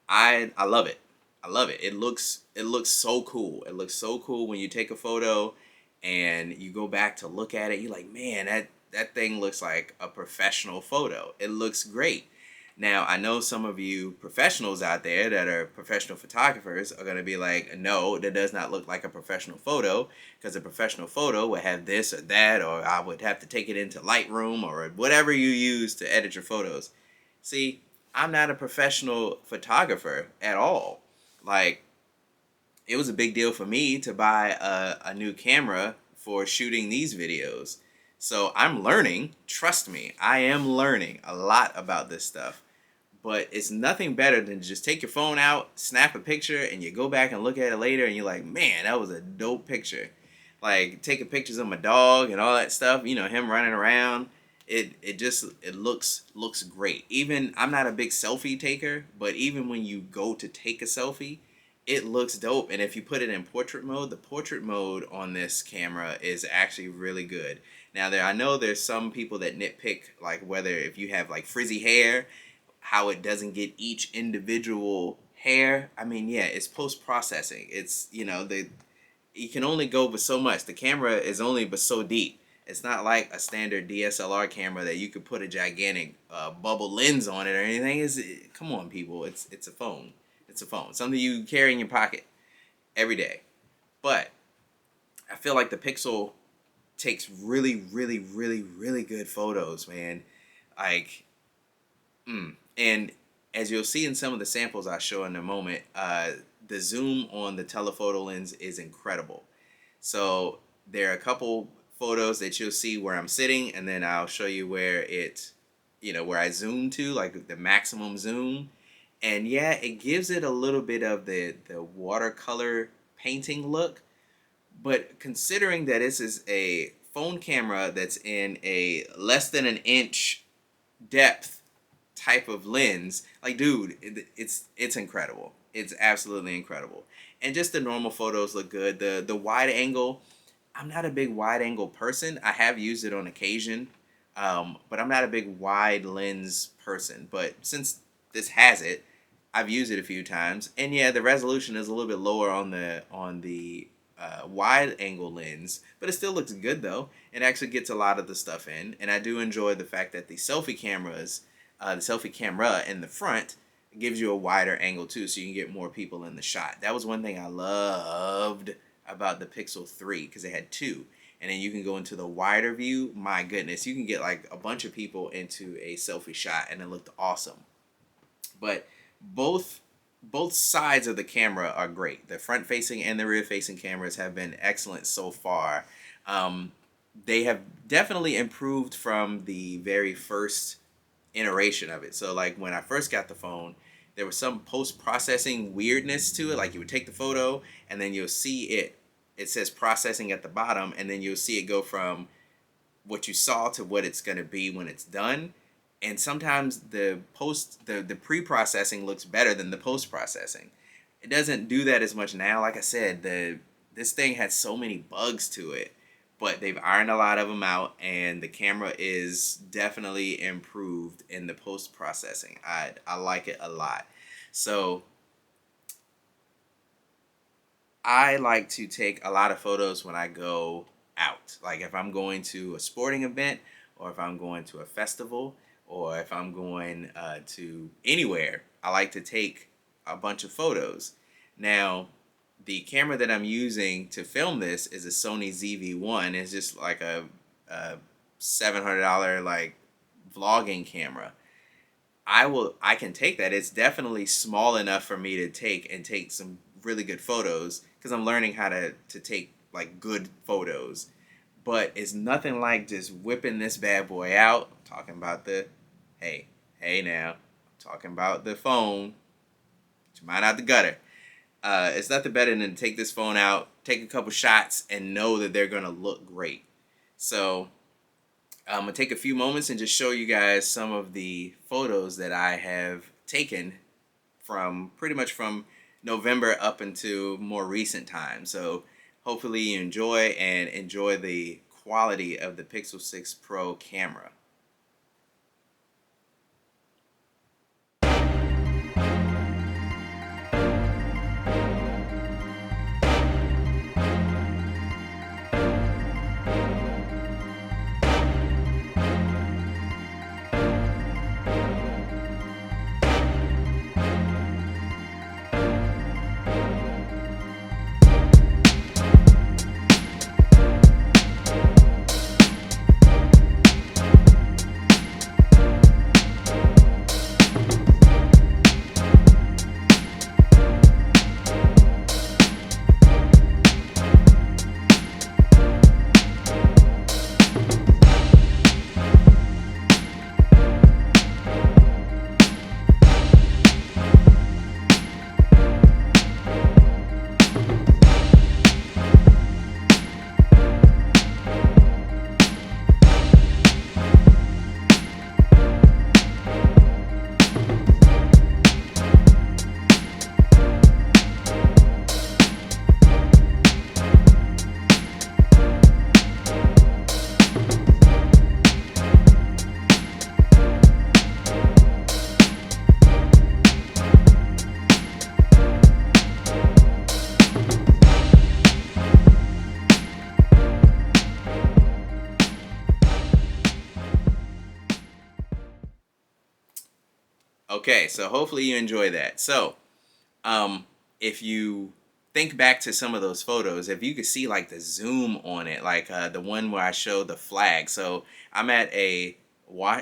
I love it. I love it. It looks so cool. It looks so cool when you take a photo and you go back to look at it. You're like, man, that thing looks like a professional photo. It looks great. Now, I know some of you professionals out there that are professional photographers are going to be like, no, that does not look like a professional photo, because a professional photo would have this or that, or I would have to take it into Lightroom or whatever you use to edit your photos. See, I'm not a professional photographer at all. Like, it was a big deal for me to buy a new camera for shooting these videos. So I'm learning. Trust me, I am learning a lot about this stuff. But it's nothing better than just take your phone out, snap a picture, and you go back and look at it later, and you're like, man, that was a dope picture. Like, taking pictures of my dog and all that stuff, you know, him running around. It looks great. Even, I'm not a big selfie taker, but even when you go to take a selfie, it looks dope. And if you put it in portrait mode, the portrait mode on this camera is actually really good. Now, I know there's some people that nitpick, like whether if you have like frizzy hair, how it doesn't get each individual hair. I mean, yeah, it's post processing. It's, you know, you can only go but so much. The camera is only but so deep. It's not like a standard DSLR camera that you could put a gigantic bubble lens on it or anything. Come on, people. It's a phone. It's a phone. Something you carry in your pocket every day. But I feel like the Pixel takes really, really, really, really good photos, man. Like, and as you'll see in some of the samples I show in a moment, the zoom on the telephoto lens is incredible. So there are a couple photos that you'll see where I'm sitting, and then I'll show you where where I zoom to, like the maximum zoom. And yeah, it gives it a little bit of the watercolor painting look. But considering that this is a phone camera that's in a less than an inch depth type of lens, like, dude, it's incredible. It's absolutely incredible. And just the normal photos look good. The wide angle, I'm not a big wide angle person. I have used it on occasion, but I'm not a big wide lens person. But since this has it, I've used it a few times, and yeah, the resolution is a little bit lower on the wide angle lens, but it still looks good though. It actually gets a lot of the stuff in, and I do enjoy the fact that the selfie camera in the front gives you a wider angle too, so you can get more people in the shot. That was one thing I loved about the Pixel 3, because it had two, and then you can go into the wider view. My goodness, you can get like a bunch of people into a selfie shot, and it looked awesome. But both sides of the camera are great. The front facing and the rear facing cameras have been excellent so far. They have definitely improved from the very first iteration of it. So like when I first got the phone, there was some post-processing weirdness to it. Like you would take the photo and then you'll see it says processing at the bottom, and then you'll see it go from what you saw to what it's going to be when it's done. And sometimes the pre-processing looks better than the post-processing. It doesn't do that as much now. Like I said, this thing had so many bugs to it, but they've ironed a lot of them out, and the camera is definitely improved in the post-processing. I like it a lot. So I like to take a lot of photos when I go out. Like if I'm going to a sporting event, or if I'm going to a festival, or if I'm going to anywhere, I like to take a bunch of photos. Now, the camera that I'm using to film this is a Sony ZV-1. It's just like a $700 like vlogging camera. I can take that. It's definitely small enough for me to take some really good photos, because I'm learning how to take like good photos. But it's nothing like just whipping this bad boy out, talking about hey now, talking about the phone, get your mind out the gutter. It's nothing better than to take this phone out, take a couple shots, and know that they're gonna look great. So I'm gonna take a few moments and just show you guys some of the photos that I have taken from pretty much from November up into more recent times. So hopefully you enjoy the quality of the Pixel 6 Pro camera. Okay, so hopefully you enjoy that. So, if you think back to some of those photos, if you could see like the zoom on it, like the one where I showed the flag. So I'm at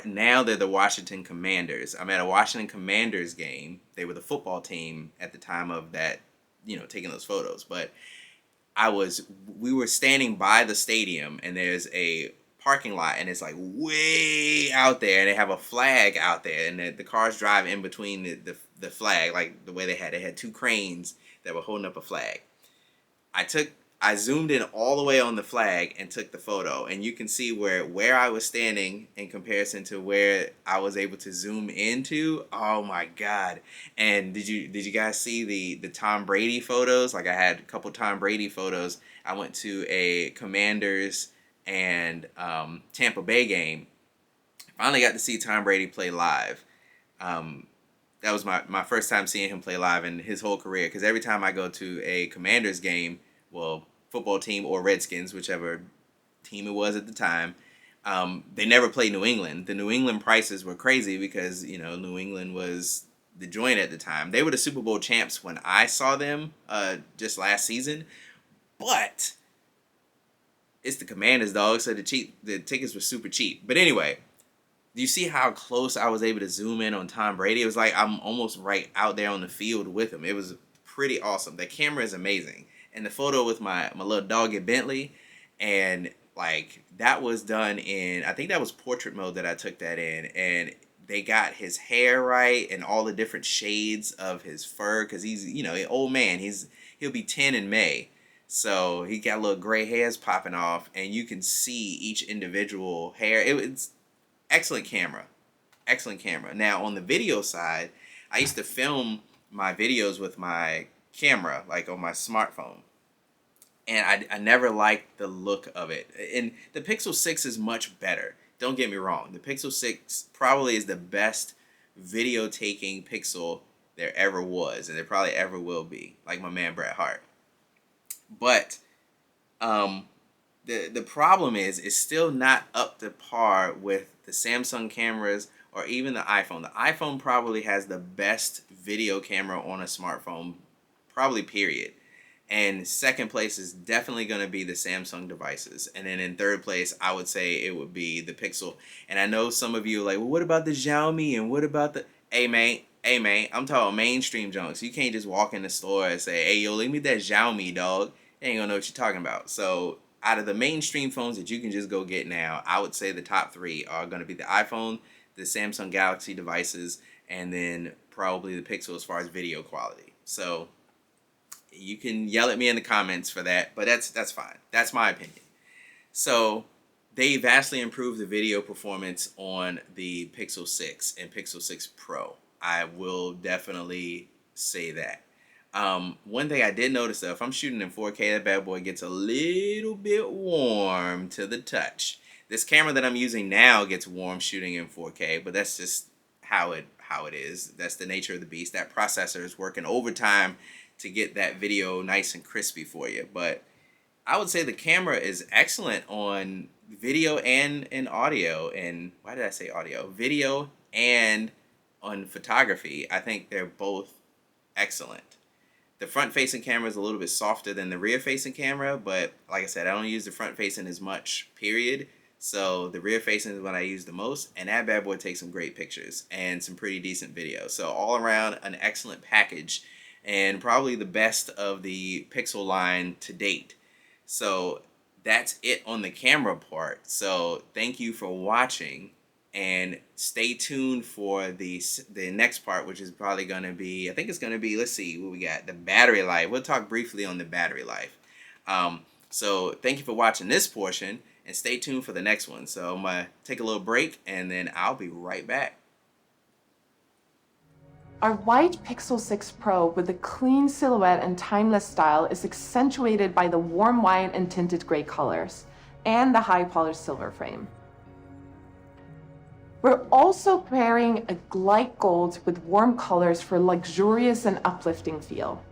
now they're the Washington Commanders. I'm at a Washington Commanders game. They were the football team at the time of that, taking those photos. But we were standing by the stadium, and there's a parking lot, and it's like way out there, and they have a flag out there, and the cars drive in between the flag, like the way they had two cranes that were holding up a flag. I zoomed in all the way on the flag and took the photo, and you can see where I was standing in comparison to where I was able to zoom into. Oh my God. And did you guys see the Tom Brady photos? Like, I had a couple Tom Brady photos. I went to a Commanders and Tampa Bay game. Finally got to see Tom Brady play live. That was my first time seeing him play live in his whole career, because every time I go to a Commanders game, well, football team or Redskins, whichever team it was at the time, they never played New England. The New England prices were crazy because, New England was the joint at the time. They were the Super Bowl champs when I saw them just last season. But it's the Commanders, dog, so the tickets were super cheap. But anyway, do you see how close I was able to zoom in on Tom Brady? It was like I'm almost right out there on the field with him. It was pretty awesome. The camera is amazing. And the photo with my little doggy Bentley, and like that was done in, I think that was portrait mode that I took that in, and they got his hair right and all the different shades of his fur, because he's an old man. He'll be 10 in May, so he got little gray hairs popping off, and you can see each individual hair. It's excellent camera. Now on the video side, I used to film my videos with my camera, like on my smartphone, and I never liked the look of it. And the Pixel 6 is much better. Don't get me wrong. The Pixel 6 probably is the best video taking Pixel there ever was, and there probably ever will be, like my man Bret Hart. But the problem is it's still not up to par with the Samsung cameras or even the iPhone. The iPhone probably has the best video camera on a smartphone, probably period. And second place is definitely going to be the Samsung devices. And then in third place, I would say it would be the Pixel. And I know some of you are like, well, what about the Xiaomi? And what about the... Hey, man, I'm talking mainstream junks. You can't just walk in the store and say, hey, yo, leave me that Xiaomi, dog. They ain't going to know what you're talking about. So out of the mainstream phones that you can just go get now, I would say the top three are going to be the iPhone, the Samsung Galaxy devices, and then probably the Pixel as far as video quality. So You can yell at me in the comments for that, but that's fine. That's my opinion. So they vastly improved the video performance on the Pixel 6 and Pixel 6 Pro. I will definitely say that. One thing I did notice though, if I'm shooting in 4K, that bad boy gets a little bit warm to the touch. This camera that I'm using now gets warm shooting in 4K, but that's just how it is. That's the nature of the beast. That processor is working overtime to get that video nice and crispy for you. But I would say the camera is excellent on video and in audio. And why did I say audio? Video and on photography. I think they're both excellent. The front-facing camera is a little bit softer than the rear-facing camera, but like I said, I don't use the front-facing as much, period. So the rear-facing is what I use the most, and that bad boy takes some great pictures and some pretty decent video. So all around, an excellent package, and probably the best of the Pixel line to date. So that's it on the camera part. So thank you for watching. And stay tuned for the next part, which is probably going to be, I think it's going to be, let's see what we got, the battery life. We'll talk briefly on the battery life. So thank you for watching this portion, and stay tuned for the next one. So I'm going to take a little break, and then I'll be right back. Our white Pixel 6 Pro with a clean silhouette and timeless style is accentuated by the warm white and tinted gray colors, and the high polished silver frame. We're also pairing a light gold with warm colors for luxurious and uplifting feel.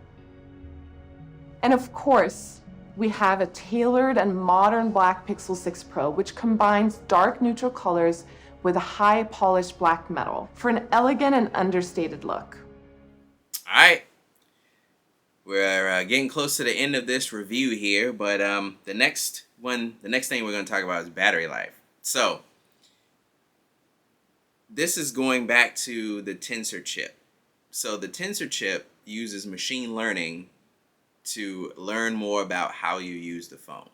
And of course, we have a tailored and modern black Pixel 6 Pro, which combines dark neutral colors with a high polished black metal for an elegant and understated look. All right. We're getting close to the end of this review here, but the next thing we're going to talk about is battery life. So this is going back to the Tensor chip. So the Tensor chip uses machine learning to learn more about how you use the phone.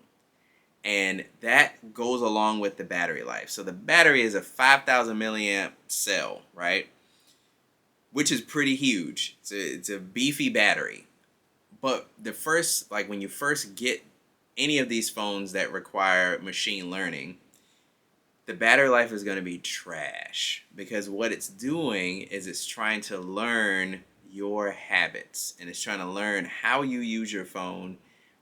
And that goes along with the battery life. So the battery is a 5,000 milliamp cell, right? Which is pretty huge. It's a beefy battery. But when you first get any of these phones that require machine learning, the battery life is going to be trash, because what it's doing is it's trying to learn your habits, and it's trying to learn how you use your phone,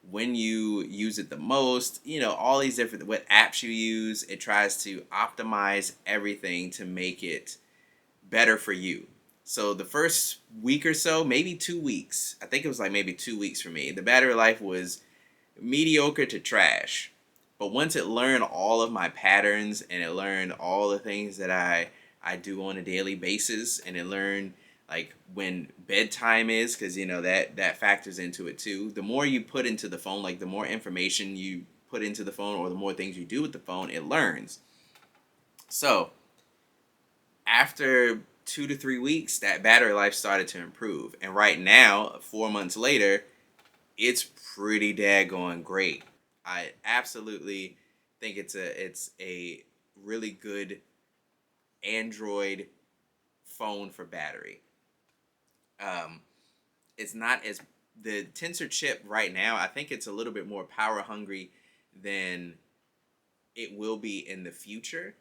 when you use it the most, all these different, what apps you use. It tries to optimize everything to make it better for you. So the first week or so, maybe 2 weeks, I think it was like maybe 2 weeks for me, the battery life was mediocre to trash. But once it learned all of my patterns, and it learned all the things that I do on a daily basis, and it learned like when bedtime is, because that factors into it too. The more you put into the phone, like the more information you put into the phone, or the more things you do with the phone, it learns. So after 2 to 3 weeks, that battery life started to improve, and right now, 4 months later, it's pretty daggone great. I absolutely think it's a really good Android phone for battery. It's not as, the Tensor chip right now, I think it's a little bit more power hungry than it will be in the future,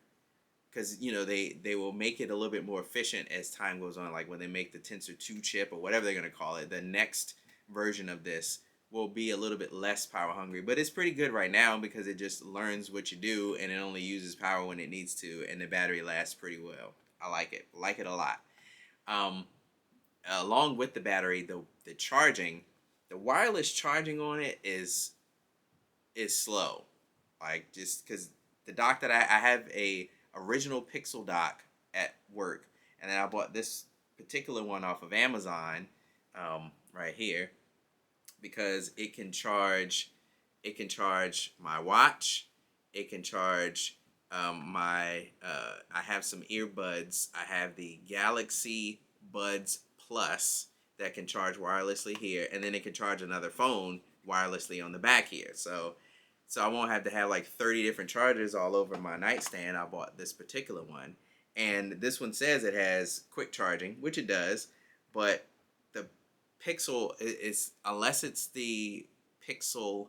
because they will make it a little bit more efficient as time goes on. Like when they make the Tensor 2 chip, or whatever they're going to call it, the next version of this will be a little bit less power hungry, but it's pretty good right now because it just learns what you do, and it only uses power when it needs to, and the battery lasts pretty well. I like it a lot. Along with the battery, the charging, the wireless charging on it is slow. Like, just because the dock that I have a original Pixel dock at work, and then I bought this particular one off of Amazon, right here, because it can charge my watch, it can charge I have some earbuds. I have the Galaxy Buds Plus that can charge wirelessly here, and then it can charge another phone wirelessly on the back here. So I won't have to have like 30 different chargers all over my nightstand. I bought this particular one, and this one says it has quick charging, which it does, but Pixel is, unless it's the Pixel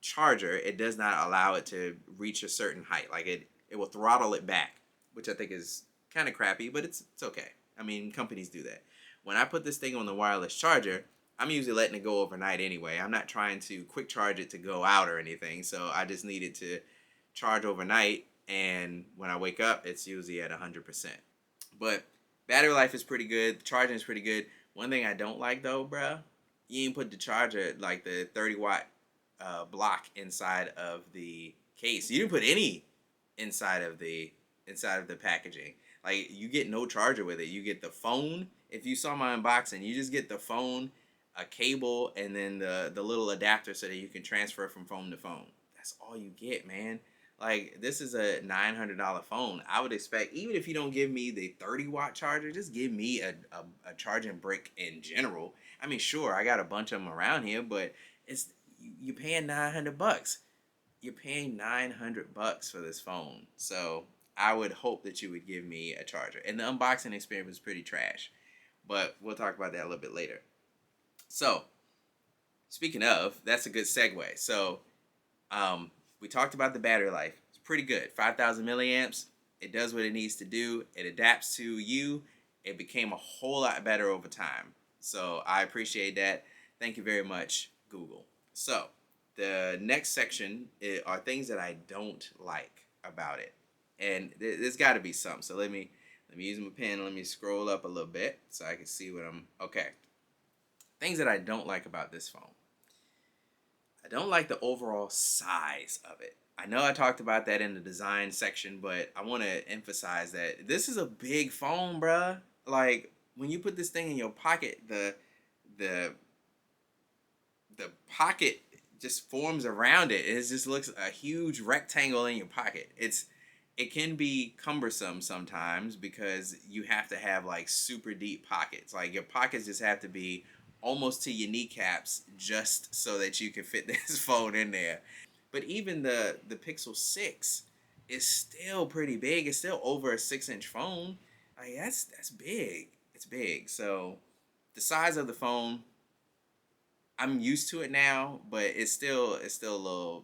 charger, it does not allow it to reach a certain height. Like it will throttle it back, which I think is kind of crappy, but it's okay. I mean, companies do that. When I put this thing on the wireless charger, I'm usually letting it go overnight anyway. I'm not trying to quick charge it to go out or anything. So I just need it to charge overnight, and when I wake up, it's usually at 100%. But battery life is pretty good. The charging is pretty good. One thing I don't like though, bruh, you ain't put the charger, like the 30-watt block inside of the case. You didn't put any inside of the packaging. Like, you get no charger with it. You get the phone. If you saw my unboxing, you just get the phone, a cable, and then the little adapter so that you can transfer from phone to phone. That's all you get, man. Like, this is a $900 phone. I would expect, even if you don't give me the 30-watt charger, just give me a charging brick in general. I mean, sure, I got a bunch of them around here, but it's you paying $900. You're paying $900 for this phone. So I would hope that you would give me a charger. And the unboxing experience was pretty trash, but we'll talk about that a little bit later. So, speaking of, that's a good segue. So, we talked about the battery life. It's pretty good. 5,000 milliamps. It does what it needs to do. It adapts to you. It became a whole lot better over time. So I appreciate that. Thank you very much, Google. So the next section are things that I don't like about it. And there's got to be some. So let me use my pen. Let me scroll up a little bit so I can see what I'm... Okay. Things that I don't like about this phone. I don't like the overall size of it. I know I talked about that in the design section, but I want to emphasize that this is a big phone, bruh. Like, when you put this thing in your pocket, the pocket just forms around it. It just looks a huge rectangle in your pocket. It can be cumbersome sometimes because you have to have like super deep pockets. Like, your pockets just have to be almost to your kneecaps just so that you can fit this phone in there. But even the Pixel 6 is still pretty big. It's still over a 6-inch phone. Like, that's big. It's big. So the size of the phone, I'm used to it now, but it's still a little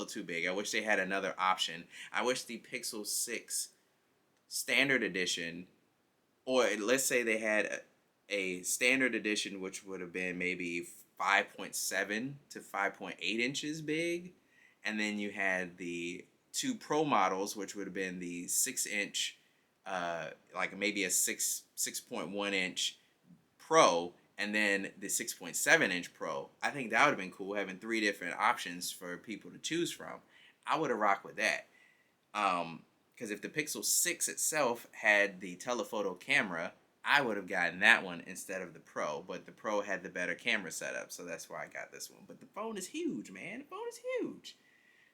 too big. I wish they had another option. I wish the Pixel 6 standard edition, or let's say they had a standard edition, which would have been maybe 5.7 to 5.8 inches big, and then you had the 2 Pro models, which would have been the 6-inch, like maybe a 6.1 inch Pro, and then the 6.7 inch Pro. I think that would have been cool, having 3 different options for people to choose from. I would have rocked with that. Because if the Pixel 6 itself had the telephoto camera, I would have gotten that one instead of the Pro, but the Pro had the better camera setup, so that's why I got this one. But the phone is huge, man. The phone is huge.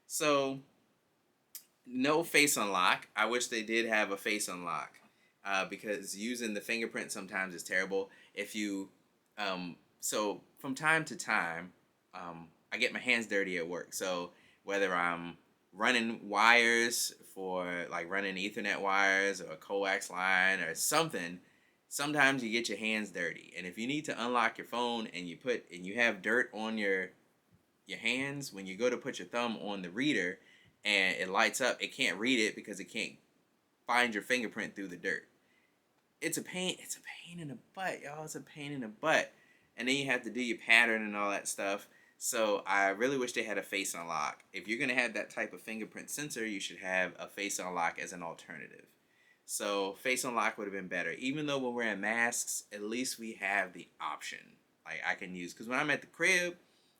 So, no face unlock. I wish they did have a face unlock, because using the fingerprint sometimes is terrible. If you, so from time to time, I get my hands dirty at work. So whether I'm running wires for, like, running Ethernet wires or a coax line or something, sometimes you get your hands dirty. And if you need to unlock your phone and you have dirt on your hands, when you go to put your thumb on the reader and it lights up, it can't read it because it can't find your fingerprint through the dirt. It's a pain in the butt, y'all. It's a pain in the butt. And then you have to do your pattern and all that stuff. So I really wish they had a face unlock. If you're going to have that type of fingerprint sensor, you should have a face unlock as an alternative. So face unlock would have been better. Even though we're wearing masks, at least we have the option. Like, I can use, because when I'm at the crib,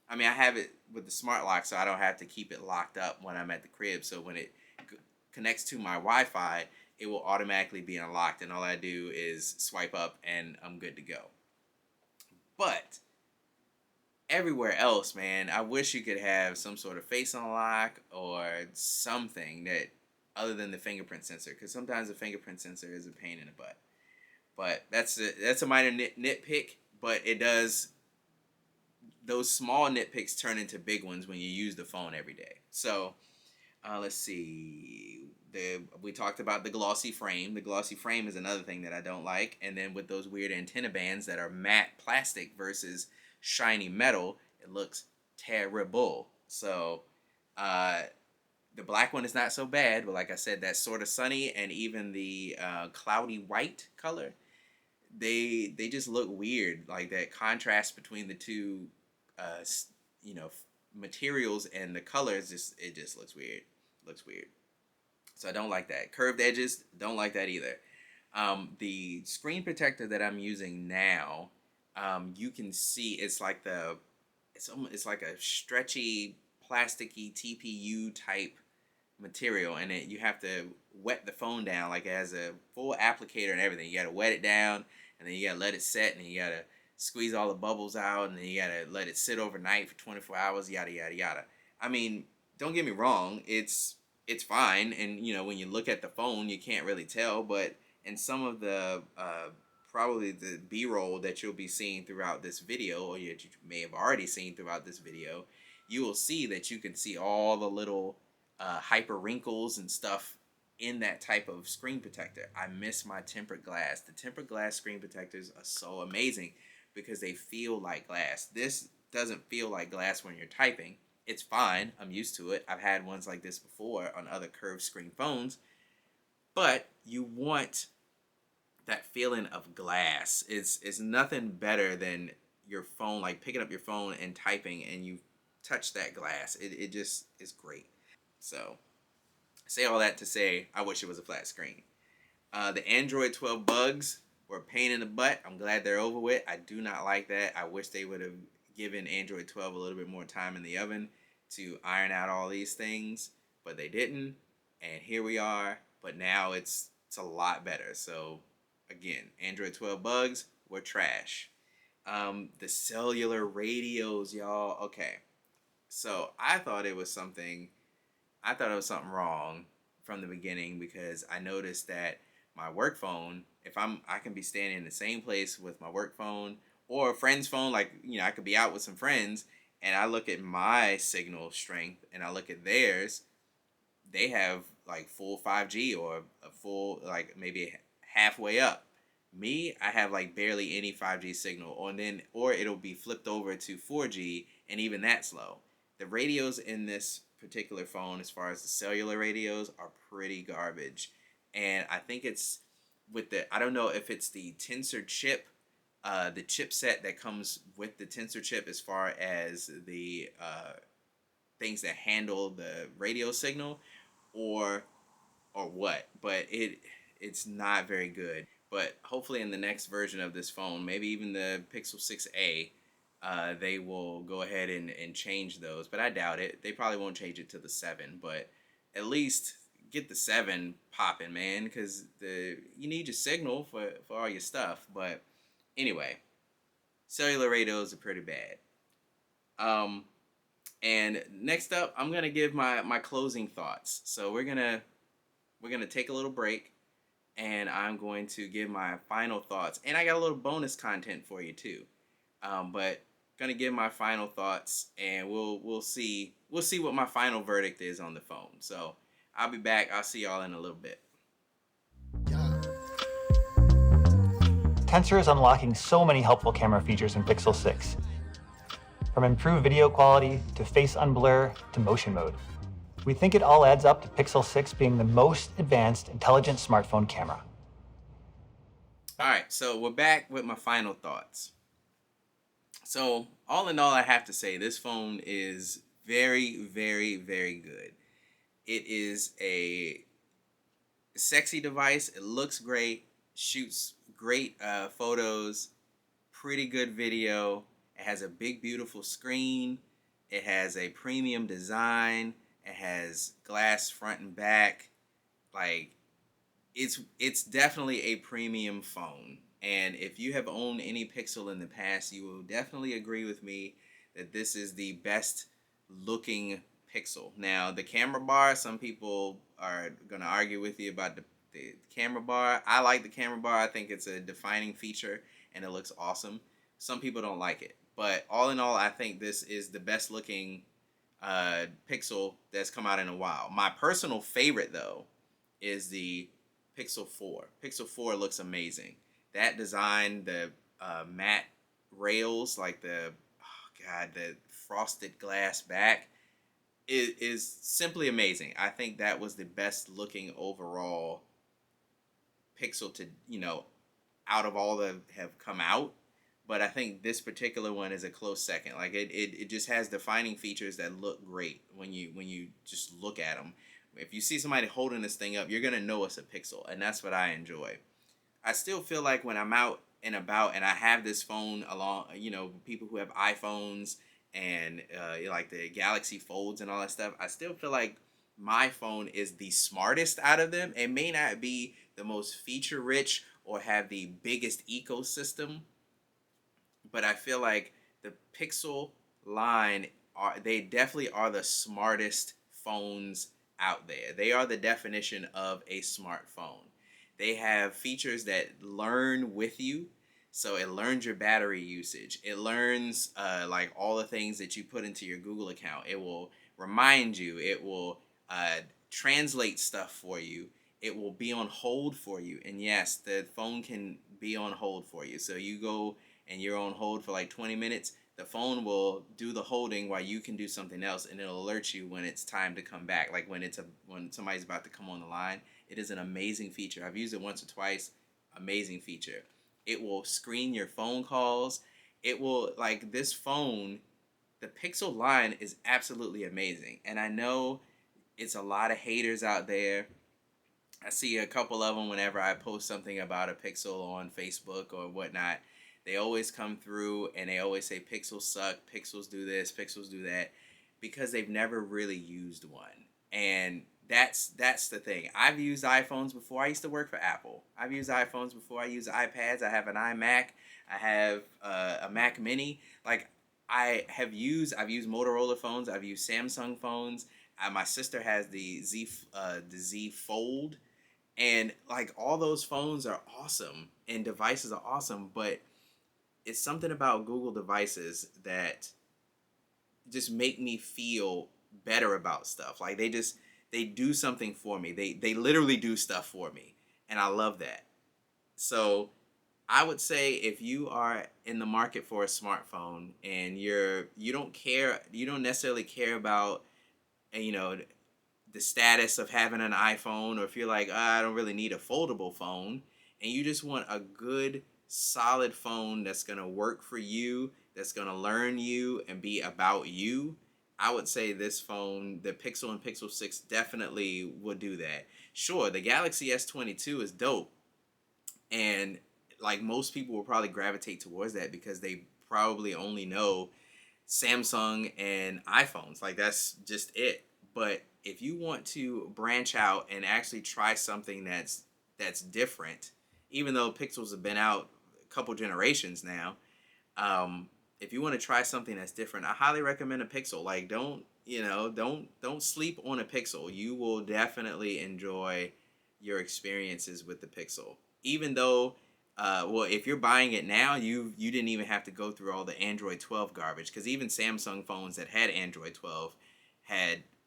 I mean, I have it with the smart lock, so I don't have to keep it locked up when I'm at the crib. So when it connects to my Wi-Fi, it will automatically be unlocked, and all I do is swipe up and I'm good to go. But everywhere else, man, I wish you could have some sort of face unlock or something that other than the fingerprint sensor, because sometimes the fingerprint sensor is a pain in the butt. But that's a minor nitpick, but it does, those small nitpicks turn into big ones when you use the phone every day. So let's see, we talked about the glossy frame. The glossy frame is another thing that I don't like. And then with those weird antenna bands that are matte plastic versus shiny metal, it looks terrible. So the black one is not so bad, but like I said, that sort of sunny and even the cloudy white color, they just look weird. Like that contrast between the two, you know, materials and the colors, it just looks weird. Looks weird. So I don't like that. Curved edges, don't like that either. The screen protector that I'm using now, you can see it's like a stretchy, plasticky TPU type material, and you have to wet the phone down. Like it has a full applicator and everything. You gotta wet it down, and then you gotta let it set, and then you gotta squeeze all the bubbles out, and then you gotta let it sit overnight for 24 hours. Yada yada yada. I mean, don't get me wrong. It's fine, and you know when you look at the phone, you can't really tell. But in some of the probably the B-roll that you'll be seeing throughout this video, or you may have already seen throughout this video, you will see that you can see all the little hyper wrinkles and stuff in that type of screen protector. I miss my tempered glass. The tempered glass screen protectors are so amazing because they feel like glass. This doesn't feel like glass when you're typing. It's fine. I'm used to it. I've had ones like this before on other curved screen phones. But you want that feeling of glass. It's nothing better than your phone, like picking up your phone and typing and you touch that glass. It just is great. So, say all that to say, I wish it was a flat screen. The Android 12 bugs were a pain in the butt. I'm glad they're over with. I do not like that. I wish they would have given Android 12 a little bit more time in the oven to iron out all these things, but they didn't. And here we are. But now it's a lot better. So, again, Android 12 bugs were trash. The cellular radios, y'all. Okay. So I thought it was something wrong from the beginning because I noticed that my work phone, I can be standing in the same place with my work phone or a friend's phone, like, you know, I could be out with some friends and I look at my signal strength and I look at theirs, they have like full 5G or a full, like maybe halfway up. Me, I have like barely any 5G signal, or it'll be flipped over to 4G, and even that slow. The radios in this particular phone, as far as the cellular radios, are pretty garbage. And I think it's I don't know if it's the Tensor chip, the chipset that comes with the Tensor chip as far as the things that handle the radio signal, or what. But it's not very good. But hopefully in the next version of this phone, maybe even the Pixel 6a, they will go ahead and change those. But I doubt it. They probably won't change it to the 7. But at least get the 7 popping, man, because you need your signal for all your stuff. But anyway, cellular radios are pretty bad. And next up, I'm gonna give my closing thoughts. So we're gonna take a little break, and I'm going to give my final thoughts. And I got a little bonus content for you too. But gonna give my final thoughts, and we'll see what my final verdict is on the phone. So I'll be back. I'll see y'all in a little bit. Tensor is unlocking so many helpful camera features in Pixel 6. From improved video quality to face unblur to motion mode. We think it all adds up to Pixel 6 being the most advanced intelligent smartphone camera. All right, so we're back with my final thoughts. So all in all, I have to say this phone is very, very, very good. It is a sexy device. It looks great, shoots great photos, pretty good video. It has a big, beautiful screen. It has a premium design. It has glass front and back. Like, it's definitely a premium phone. And if you have owned any Pixel in the past, you will definitely agree with me that this is the best looking Pixel. Now, the camera bar, some people are going to argue with you about the camera bar. I like the camera bar. I think it's a defining feature and it looks awesome. Some people don't like it. But all in all, I think this is the best looking Pixel that's come out in a while. My personal favorite, though, is the Pixel 4. Pixel 4 looks amazing. That design, the matte rails, like the frosted glass back, is simply amazing. I think that was the best looking overall Pixel to, out of all that have come out. But I think this particular one is a close second. Like it just has defining features that look great when you just look at them. If you see somebody holding this thing up, you're gonna know it's a Pixel, and that's what I enjoy. I still feel like when I'm out and about and I have this phone along, people who have iPhones and like the Galaxy Folds and all that stuff, I still feel like my phone is the smartest out of them. It may not be the most feature rich or have the biggest ecosystem, but I feel like the Pixel line they definitely are the smartest phones out there. They are the definition of a smartphone. They have features that learn with you. So it learns your battery usage. It learns like all the things that you put into your Google account. It will remind you. It will translate stuff for you. It will be on hold for you. And yes, the phone can be on hold for you. So you go and you're on hold for like 20 minutes. The phone will do the holding while you can do something else, and it'll alert you when it's time to come back. Like when somebody's about to come on the line. It is an amazing feature. I've used it once or twice. Amazing feature. It will screen your phone calls. It will, like, this phone, the Pixel line is absolutely amazing. And I know it's a lot of haters out there. I see a couple of them whenever I post something about a Pixel on Facebook or whatnot. They always come through and they always say Pixels suck, Pixels do this, Pixels do that, because they've never really used one. And that's the thing. I've used iPhones before. I used to work for Apple. I've used iPhones before. I use iPads. I have an iMac. I have a Mac Mini. Like I've used Motorola phones. I've used Samsung phones. My sister has the Z Fold, and like all those phones are awesome and devices are awesome. But it's something about Google devices that just make me feel better about stuff. Like they do something for me. They literally do stuff for me, and I love that. So I would say if you are in the market for a smartphone and you don't necessarily care about the status of having an iPhone, or if you're like, I don't really need a foldable phone, and you just want a good solid phone that's going to work for you, that's going to learn you and be about you, I would say this phone, the Pixel and Pixel 6, definitely would do that. Sure, the Galaxy S22 is dope, and like most people will probably gravitate towards that because they probably only know Samsung and iPhones. Like that's just it. But if you want to branch out and actually try something that's different, even though Pixels have been out a couple generations now, if you want to try something that's different, I highly recommend a Pixel. Like don't sleep on a Pixel. You will definitely enjoy your experiences with the Pixel. Even though if you're buying it now, you didn't even have to go through all the Android 12 garbage, because even Samsung phones that had Android 12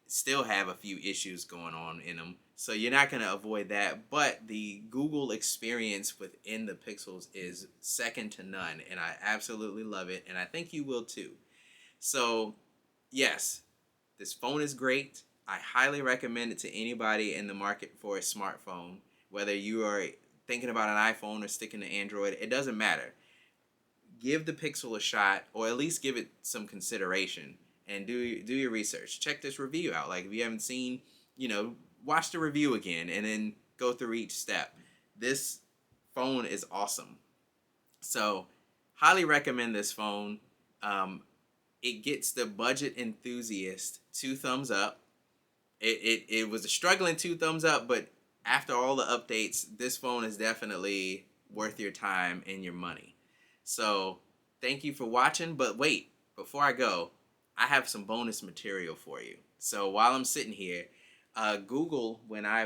still have a few issues going on in them. So you're not going to avoid that. But the Google experience within the Pixels is second to none, and I absolutely love it, and I think you will too. So yes, this phone is great. I highly recommend it to anybody in the market for a smartphone, whether you are thinking about an iPhone or sticking to Android. It doesn't matter. Give the Pixel a shot, or at least give it some consideration, and do your research. Check this review out. Like if you haven't seen, watch the review again and then go through each step. This phone is awesome. So highly recommend this phone. It gets the budget enthusiast 2 thumbs up. It was a struggling 2 thumbs up, but after all the updates, this phone is definitely worth your time and your money. So thank you for watching. But wait, before I go, I have some bonus material for you. So while I'm sitting here, Google, when I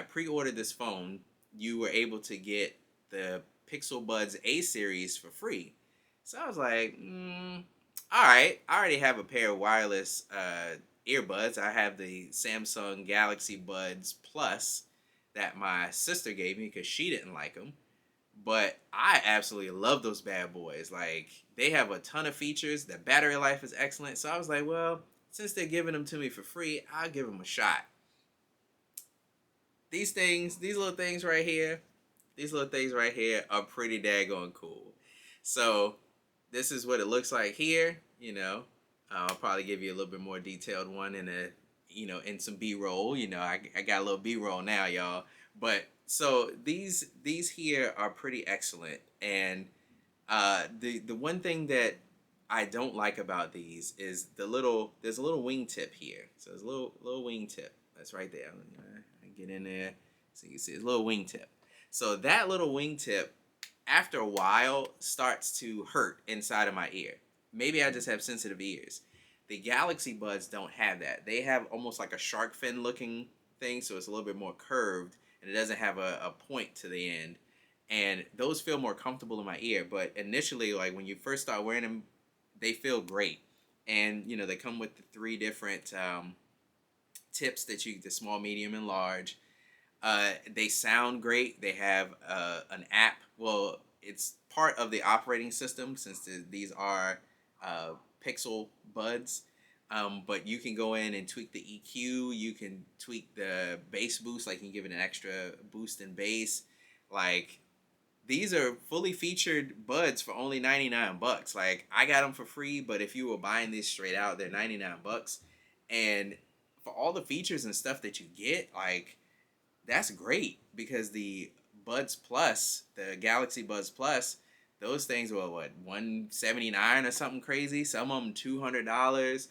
pre-ordered this phone, you were able to get the Pixel Buds A series for free. So I was like, all right, I already have a pair of wireless earbuds. I have the Samsung Galaxy Buds Plus that my sister gave me because she didn't like them. But I absolutely love those bad boys. Like, they have a ton of features. The battery life is excellent. So I was like, well, since they're giving them to me for free, I'll give them a shot. These things, these little things right here, are pretty daggone cool. So this is what it looks like here. I'll probably give you a little bit more detailed one in some B-roll. I got a little B-roll now, y'all. But so these here are pretty excellent. And the one thing that I don't like about these is there's a little wingtip here. So there's a little wingtip. That's right there. I get in there so you can see it's a little wingtip. So that little wingtip, after a while, starts to hurt inside of my ear. Maybe I just have sensitive ears. The Galaxy Buds don't have that. They have almost like a shark fin looking thing, so it's a little bit more curved, and it doesn't have a point to the end. And those feel more comfortable in my ear. But initially, like when you first start wearing them, they feel great. And they come with the 3 different tips the small, medium, and large. They sound great. They have an app. Well, it's part of the operating system since these are Pixel Buds. But you can go in and tweak the EQ. You can tweak the bass boost, like you can give it an extra boost in bass. Like, these are fully featured buds for only $99. Like, I got them for free, but if you were buying these straight out, they're $99. And for all the features and stuff that you get, like, that's great, because the Buds Plus, the Galaxy Buds Plus, those things were what, $179 or something crazy. Some of them $200.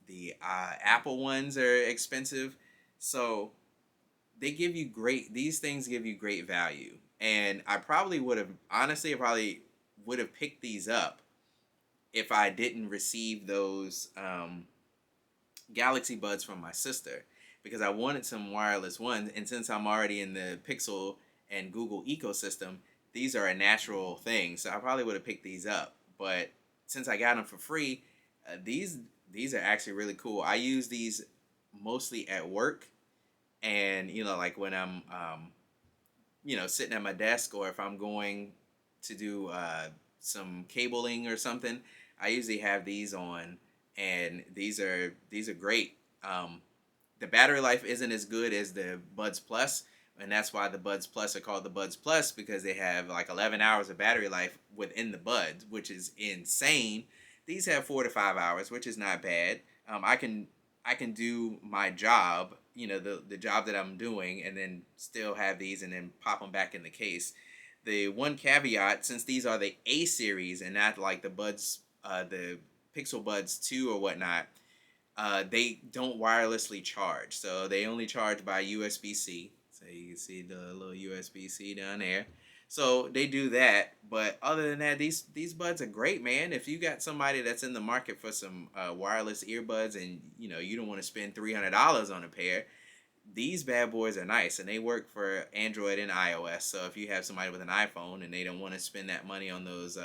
The Apple ones are expensive. So these things give you great value. And I probably would have picked these up if I didn't receive those Galaxy Buds from my sister, because I wanted some wireless ones. And since I'm already in the Pixel and Google ecosystem, these are a natural thing. So I probably would have picked these up. But since I got them for free, these are actually really cool. I use these mostly at work, and like when I'm sitting at my desk, or if I'm going to do some cabling or something, I usually have these on, and these are great. The battery life isn't as good as the Buds Plus, and that's why the Buds Plus are called the Buds Plus, because they have like 11 hours of battery life within the buds, which is insane. These have 4 to 5 hours, which is not bad. I can do my job, the job that I'm doing, and then still have these and then pop them back in the case. The one caveat, since these are the A series and not like the Buds, the Pixel Buds 2 or whatnot, they don't wirelessly charge. So they only charge by USB-C. So you can see the little USB-C down there. So they do that, but other than that, these buds are great, man. If you got somebody that's in the market for some wireless earbuds, and you don't want to spend $300 on a pair, these bad boys are nice, and they work for Android and iOS. So if you have somebody with an iPhone and they don't want to spend that money on those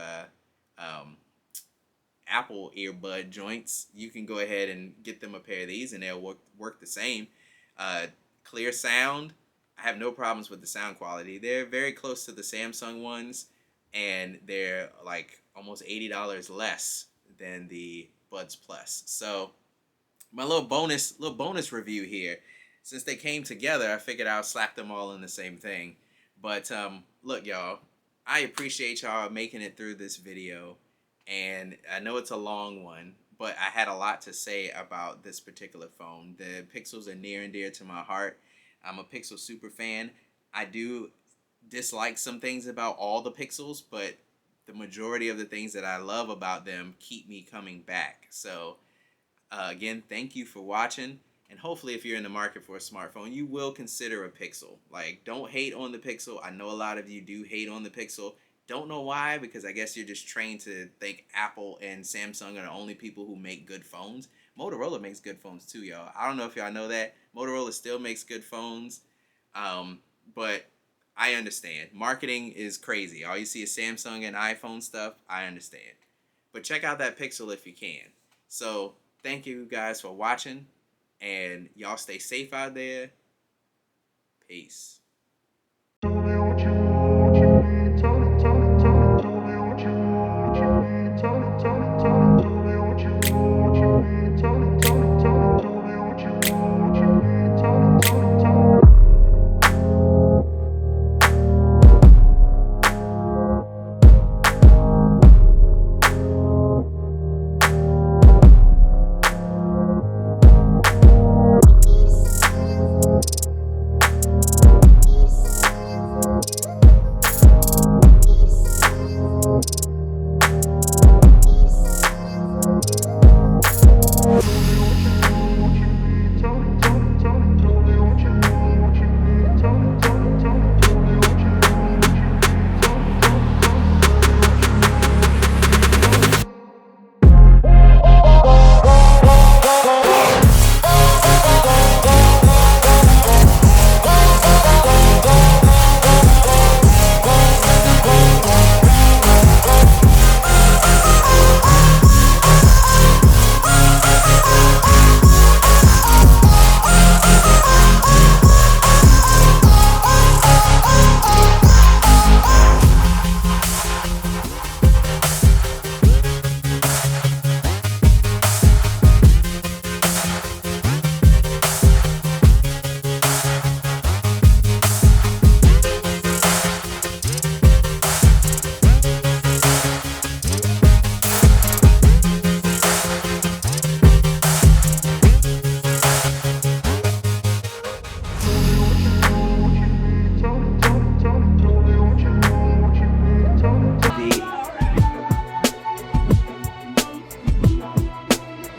Apple earbud joints, you can go ahead and get them a pair of these, and they'll work the same. Clear sound. I have no problems with the sound quality. They're very close to the Samsung ones, and they're like almost $80 less than the Buds Plus. So my little bonus review here. Since they came together, I figured I'll slap them all in the same thing. But look, y'all, I appreciate y'all making it through this video, and I know it's a long one, but I had a lot to say about this particular phone. The Pixels are near and dear to my heart. I'm a Pixel super fan. I do dislike some things about all the Pixels, but the majority of the things that I love about them keep me coming back. So again, thank you for watching, and hopefully if you're in the market for a smartphone, you will consider a Pixel. Like, don't hate on the Pixel. I know a lot of you do hate on the Pixel. Don't know why, because I guess you're just trained to think Apple and Samsung are the only people who make good phones. Motorola makes good phones too, y'all. I don't know if y'all know that. Motorola still makes good phones, but I understand. Marketing is crazy. All you see is Samsung and iPhone stuff. I understand. But check out that Pixel if you can. So thank you guys for watching, and y'all stay safe out there. Peace.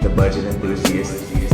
The Budget Enthusiast.